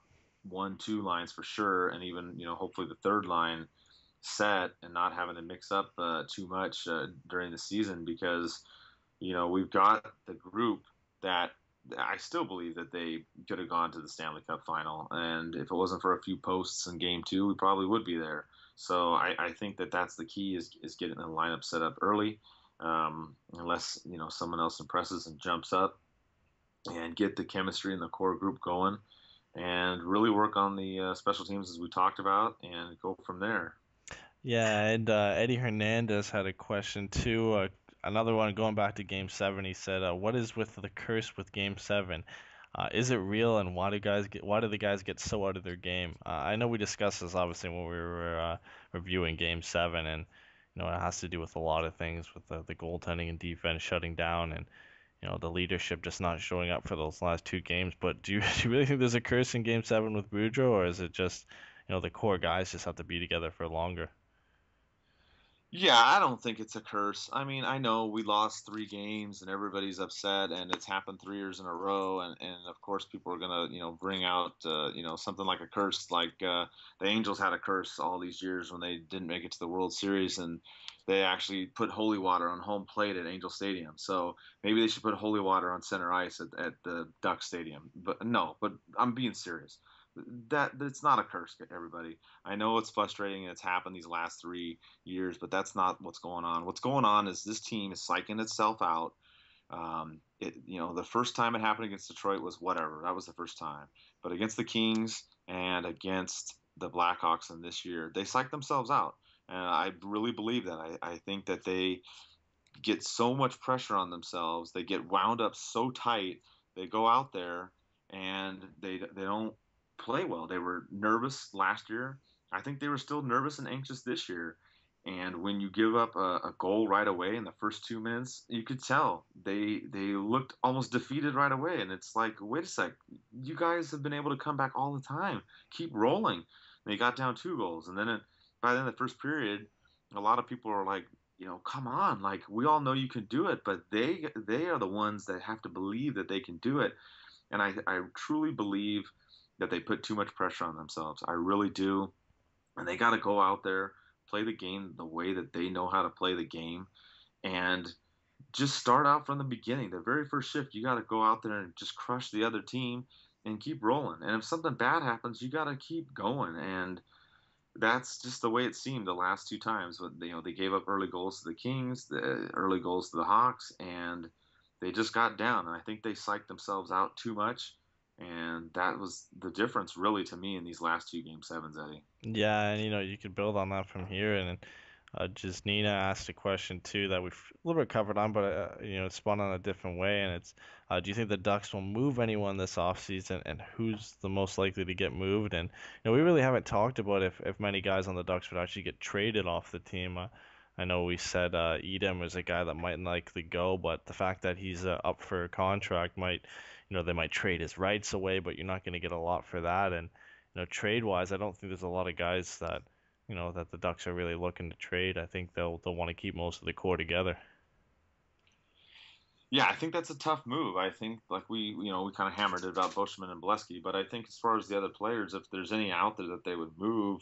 1, 2 lines for sure, and even hopefully the third line set and not having to mix up too much during the season because we've got the group that I still believe that they could have gone to the Stanley Cup final, and if it wasn't for a few posts in Game 2, we probably would be there. So I think that that's the key is getting the lineup set up early, unless someone else impresses and jumps up, and get the chemistry in the core group going, and really work on the special teams as we talked about, and go from there. Yeah, and Eddie Hernandez had a question too. Another one going back to Game 7. He said, "What is with the curse with Game 7? Is it real, and why do the guys get so out of their game?" I know we discussed this obviously when we were reviewing Game 7, and it has to do with a lot of things with the goaltending and defense shutting down, and the leadership just not showing up for those last 2 games. But do you, do you really think there's a curse in Game 7 with Boudreau, or is it just the core guys just have to be together for longer? Yeah, I don't think it's a curse. I mean, I know we lost 3 games and everybody's upset, and it's happened 3 years in a row, and of course people are gonna bring out something like a curse, like the Angels had a curse all these years when they didn't make it to the World Series, and they actually put holy water on home plate at Angel Stadium. So maybe they should put holy water on center ice at the Duck Stadium. But no, but I'm being serious. That's not a curse, everybody. I know it's frustrating and it's happened these last 3 years, but that's not what's going on. What's going on is this team is psyching itself out. The first time it happened against Detroit was whatever. That was the first time. But against the Kings and against the Blackhawks in this year, they psyched themselves out. And I really believe that. I think that they get so much pressure on themselves. They get wound up so tight. They go out there and they don't play well. They were nervous last year. I think they were still nervous and anxious this year. And when you give up a goal right away in the first 2 minutes, you could tell they looked almost defeated right away. And it's like, wait a sec, you guys have been able to come back all the time. Keep rolling. They got down 2 goals, and then by the end of the first period, a lot of people are like, come on, like we all know you can do it, but they are the ones that have to believe that they can do it. And I truly believe that they put too much pressure on themselves. I really do. And they got to go out there, play the game the way that they know how to play the game, and just start out from the beginning. The very first shift, you got to go out there and just crush the other team and keep rolling. And if something bad happens, you got to keep going. And that's just the way it seemed the last 2 times. But they gave up early goals to the Kings, the early goals to the Hawks, and they just got down. And I think they psyched themselves out too much, and that was the difference, really, to me in these last 2 Game 7s, Eddie. Yeah, and you could build on that from here. And just Nina asked a question too that we've a little bit covered on, but spun on a different way. And it's, do you think the Ducks will move anyone this offseason, and who's the most likely to get moved? And we really haven't talked about if many guys on the Ducks would actually get traded off the team. I know we said Edom is a guy that might likely go, but the fact that he's up for a contract might, they might trade his rights away, but you're not going to get a lot for that. And trade wise, I don't think there's a lot of guys that that the Ducks are really looking to trade. I think they'll want to keep most of the core together. Yeah, I think that's a tough move. I think, like we kind of hammered it about Beauchemin and Beleskey, but I think as far as the other players, if there's any out there that they would move,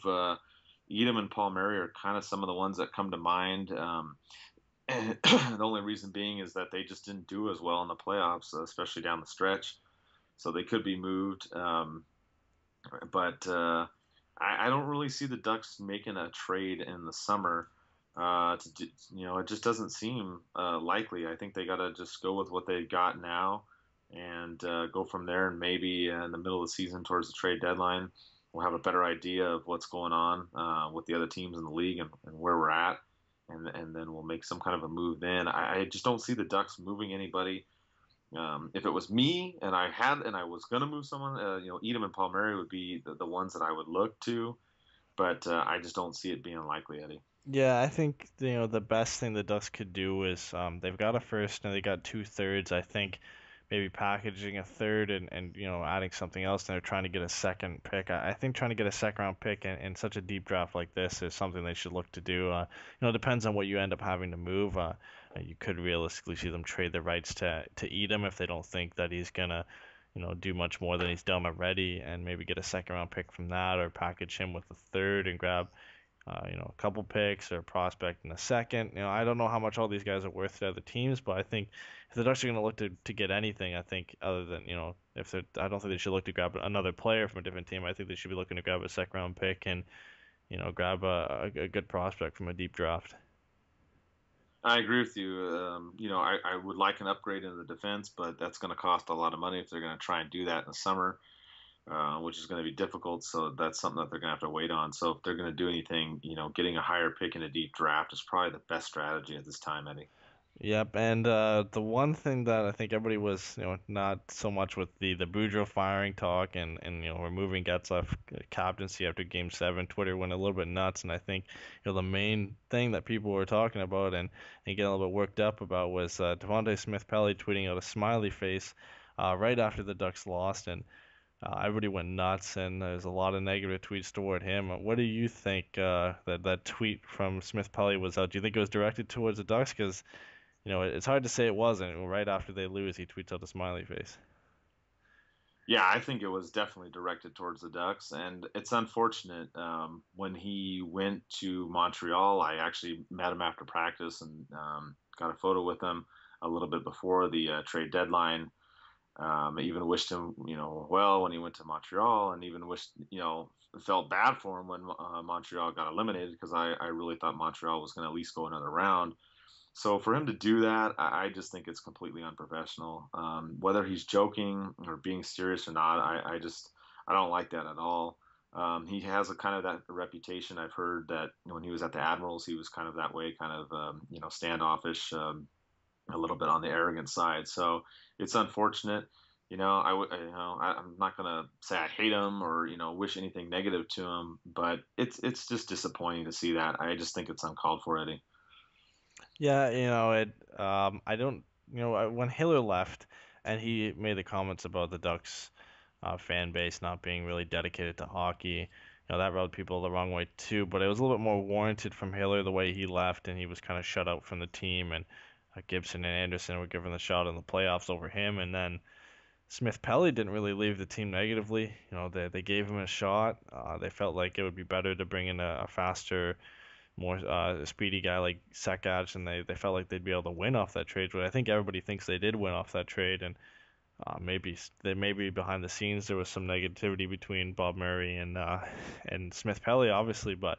Edom and Palmieri are kind of some of the ones that come to mind. And the only reason being is that they just didn't do as well in the playoffs, especially down the stretch. So they could be moved. But I don't really see the Ducks making a trade in the summer. It just doesn't seem likely. I think they got to just go with what they got now and go from there. And maybe in the middle of the season, towards the trade deadline, we'll have a better idea of what's going on with the other teams in the league and where we're at, and then we'll make some kind of a move. Then I just don't see the Ducks moving anybody. If it was me and I was gonna move someone, Edom and Palmieri would be the ones that I would look to, but I just don't see it being likely, Eddie. Yeah, I think the best thing the Ducks could do is they've got a first and they got 2/3. I think maybe packaging a third and adding something else. And they're trying to get a second pick. I think trying to get a second round pick in such a deep draft like this is something they should look to do. It depends on what you end up having to move. You could realistically see them trade the rights to Edom if they don't think that he's gonna do much more than he's done already, and maybe get a second round pick from that, or package him with a third and grab a couple picks or a prospect in a second. I don't know how much all these guys are worth to other teams, but I think if the Ducks are going to look to get anything, I think other than, if they're, I don't think they should look to grab another player from a different team. I think they should be looking to grab a second round pick and, grab a good prospect from a deep draft. I agree with you. I would like an upgrade in the defense, but that's going to cost a lot of money if they're going to try and do that in the summer. Which is going to be difficult. So that's something that they're going to have to wait on. So if they're going to do anything, getting a higher pick in a deep draft is probably the best strategy at this time, Eddie. Yep, and the one thing that I think everybody was, not so much with the Boudreaux firing talk and removing Getzlaf captaincy after Game 7, Twitter went a little bit nuts, and I think the main thing that people were talking about and getting a little bit worked up about was Devontae Smith-Pelly tweeting out a smiley face right after the Ducks lost, and everybody went nuts, and there's a lot of negative tweets toward him. What do you think that tweet from Smith-Pelly was out? Do you think it was directed towards the Ducks? Because it's hard to say it wasn't. Right after they lose, he tweets out a smiley face. Yeah, I think it was definitely directed towards the Ducks, and it's unfortunate. When he went to Montreal, I actually met him after practice and got a photo with him a little bit before the trade deadline. I even wished him, well when he went to Montreal, and even wished, felt bad for him when Montreal got eliminated, because I really thought Montreal was going to at least go another round. So for him to do that, I just think it's completely unprofessional. Whether he's joking or being serious or not, I don't like that at all. He has a kind of that reputation. I've heard that when he was at the Admirals, he was kind of that way, kind of standoffish, a little bit on the arrogant side. So it's unfortunate. I'm not gonna say I hate him or wish anything negative to him, but it's just disappointing to see that. I just think it's uncalled for, Eddie. Yeah, I don't, when Hiller left and he made the comments about the Ducks fan base not being really dedicated to hockey, that rubbed people the wrong way too. But it was a little bit more warranted from Hiller the way he left and he was kind of shut out from the team, and Gibson and Anderson were given the shot in the playoffs over him, and then Smith Pelly didn't really leave the team negatively. They gave him a shot. They felt like it would be better to bring in a faster, more speedy guy like Sekach, and they felt like they'd be able to win off that trade. But I think everybody thinks they did win off that trade, and maybe behind the scenes there was some negativity between Bob Murray and Smith Pelly, obviously. But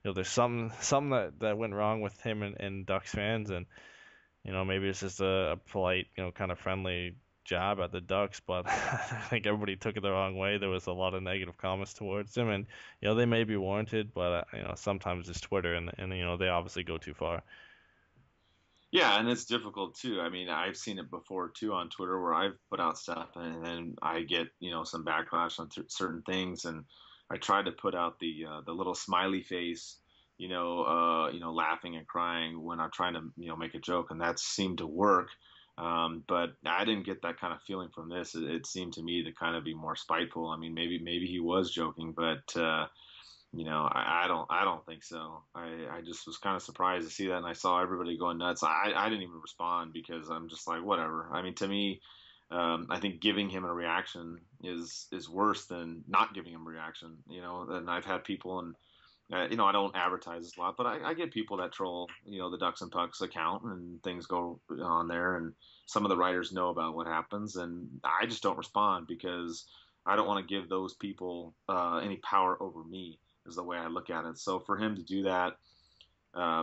there's something that went wrong with him and Ducks fans, and maybe it's just a polite, kind of friendly jab at the Ducks, but I think everybody took it the wrong way. There was a lot of negative comments towards him, and they may be warranted, but sometimes it's Twitter, and they obviously go too far. Yeah, and it's difficult too. I mean, I've seen it before too on Twitter where I've put out stuff and then I get some backlash on certain things, and I try to put out the little smiley face, laughing and crying when I'm trying to make a joke, and that seemed to work. But I didn't get that kind of feeling from this. It seemed to me to kind of be more spiteful. I mean, maybe he was joking, but I don't think so. I just was kind of surprised to see that, and I saw everybody going nuts. I didn't even respond because I'm just like, whatever. I mean, to me, I think giving him a reaction is worse than not giving him a reaction. And I've had people, and I don't advertise this a lot, but I get people that troll, the Ducks and Pucks account, and things go on there, and some of the writers know about what happens, and I just don't respond because I don't want to give those people any power over me, is the way I look at it. So for him to do that,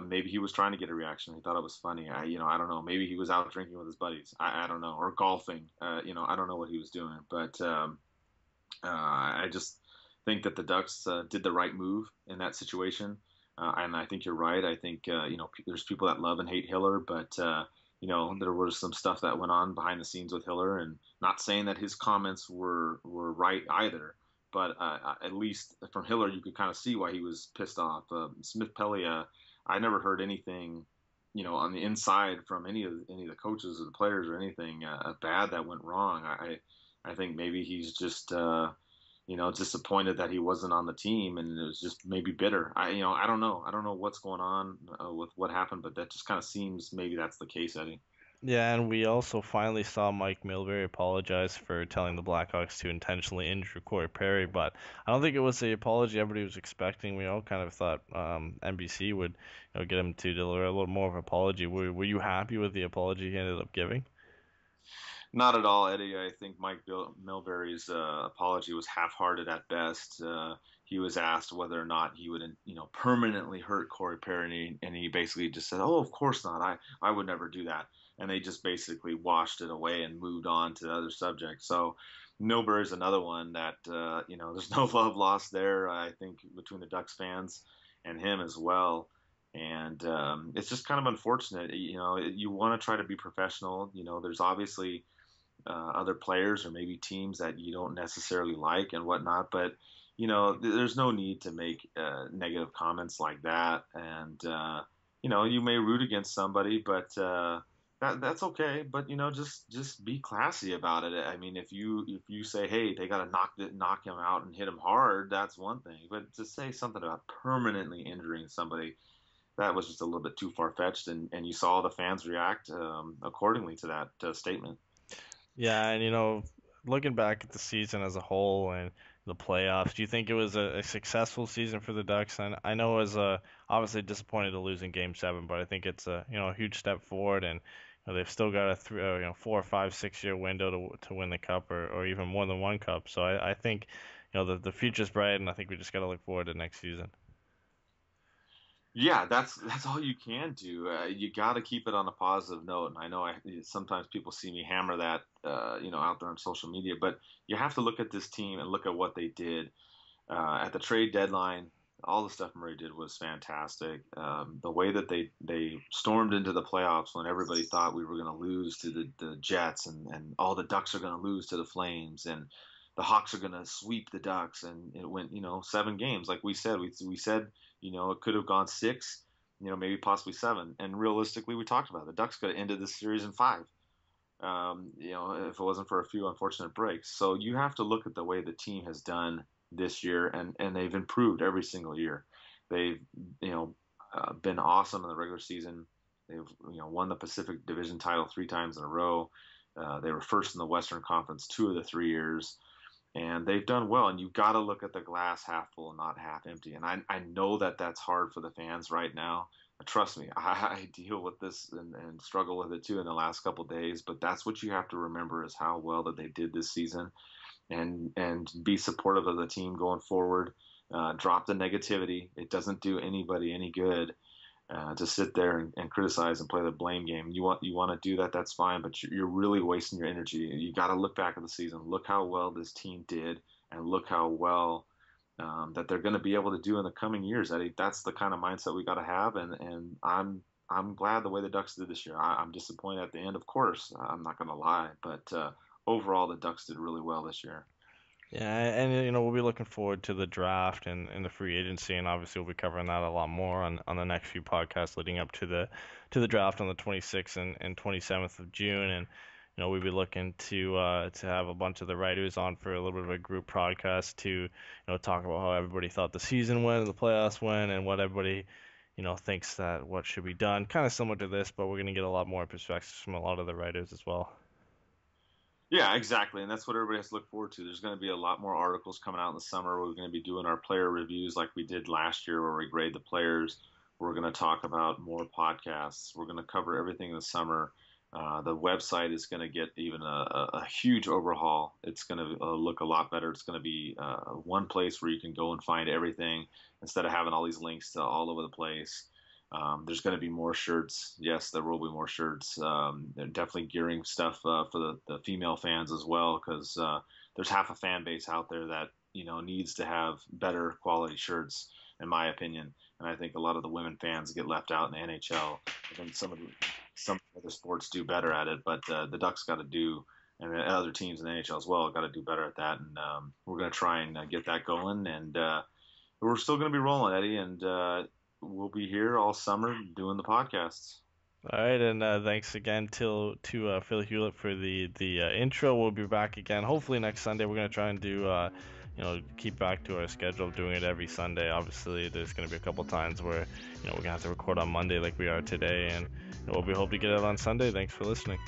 maybe he was trying to get a reaction. He thought it was funny. I don't know. Maybe he was out drinking with his buddies. I don't know, or golfing. I don't know what he was doing, but I just think that the Ducks did the right move in that situation. And I think you're right. I think there's people that love and hate Hiller, but there was some stuff that went on behind the scenes with Hiller, and not saying that his comments were right either. But at least from Hiller, you could kind of see why he was pissed off. Smith Pelly, I never heard anything, on the inside from any of the coaches or the players or anything bad that went wrong. I think maybe he's just disappointed that he wasn't on the team, and it was just maybe bitter. I don't know. I don't know what's going on with what happened, but that just kind of seems maybe that's the case, Eddie. Yeah, and we also finally saw Mike Milbury apologize for telling the Blackhawks to intentionally injure Corey Perry, but I don't think it was the apology everybody was expecting. We all kind of thought NBC would get him to deliver a little more of an apology. Were you happy with the apology he ended up giving? Not at all, Eddie. I think Mike Milbury's apology was half-hearted at best. He was asked whether or not he would, permanently hurt Corey Perry, and he basically just said, "Oh, of course not. I would never do that." And they just basically washed it away and moved on to the other subject. So Milbury's another one that there's no love lost there. I think between the Ducks fans and him as well. And it's just kind of unfortunate. You want to try to be professional. There's obviously other players or maybe teams that you don't necessarily like and whatnot. But there's no need to make negative comments like that. And you may root against somebody, but that's okay. But just be classy about it. I mean, if you say, hey, they got to knock him out and hit him hard, that's one thing. But to say something about permanently injuring somebody, that was just a little bit too far fetched. And you saw the fans react accordingly to that statement. Yeah, and looking back at the season as a whole and the playoffs, do you think it was a successful season for the Ducks? And I know it was obviously disappointed to lose in Game 7, but I think it's a huge step forward, and they've still got a 4 or 5, 6 year window to win the cup, or even more than one cup. So I think the future's bright, and I think we just got to look forward to next season. Yeah, that's all you can do. You got to keep it on a positive note. And I know sometimes people see me hammer that, out there on social media, but you have to look at this team and look at what they did at the trade deadline. all the stuff Murray did was fantastic. The way that they stormed into the playoffs when everybody thought we were going to lose to the Jets and all the Ducks are going to lose to the Flames and the Hawks are going to sweep the Ducks, and it went 7 games like we said. We said it could have gone 6, maybe possibly 7, and realistically we talked about it. The Ducks could have ended this series in 5. If it wasn't for a few unfortunate breaks. So you have to look at the way the team has done this year, and they've improved every single year. They've been awesome in the regular season. They've won the Pacific Division title 3 times in a row. They were first in the Western Conference 2 of the 3 years, and they've done well. And you've got to look at the glass half full and not half empty. And I know that that's hard for the fans right now. Trust me, I deal with this and struggle with it too in the last couple of days. But that's what you have to remember is how well that they did this season, and be supportive of the team going forward. Drop the negativity. It doesn't do anybody any good to sit there and criticize and play the blame game. You want to do that, that's fine, but you're really wasting your energy. You got to look back at the season, look how well this team did, and look how well that they're going to be able to do in the coming years. Eddie, that's the kind of mindset we got to have, and I'm glad the way the Ducks did this year. I'm disappointed at the end, of course. I'm not going to lie, but overall the Ducks did really well this year. Yeah, and we'll be looking forward to the draft and the free agency, and obviously we'll be covering that a lot more on the next few podcasts leading up to the draft on the 26th and 27th of June, and we'll be looking to have a bunch of the writers on for a little bit of a group podcast to talk about how everybody thought the season went, the playoffs went, and what everybody thinks that what should be done. Kind of similar to this, but we're going to get a lot more perspectives from a lot of the writers as well. Yeah, exactly, and that's what everybody has to look forward to. There's going to be a lot more articles coming out in the summer. We're going to be doing our player reviews like we did last year where we grade the players. We're going to talk about more podcasts. We're going to cover everything in the summer. The website is going to get even a huge overhaul. It's going to look a lot better. It's going to be one place where you can go and find everything instead of having all these links to all over the place. There's going to be more shirts. Yes, there will be more shirts. Definitely gearing stuff for the female fans as well, because there's half a fan base out there that needs to have better quality shirts, in my opinion. And I think a lot of the women fans get left out in the NHL. I think some other sports do better at it, but the Ducks got to do, and the other teams in the NHL as well, got to do better at that. And we're going to try and get that going. And we're still going to be rolling, Eddie, and we'll be here all summer doing the podcasts. All right, and thanks again to Phil Hewlett for the intro. We'll be back again hopefully next Sunday. We're going to try and do keep back to our schedule of doing it every Sunday. Obviously, there's going to be a couple times where we're going to have to record on Monday like we are today, and we hope to get it on Sunday. Thanks for listening.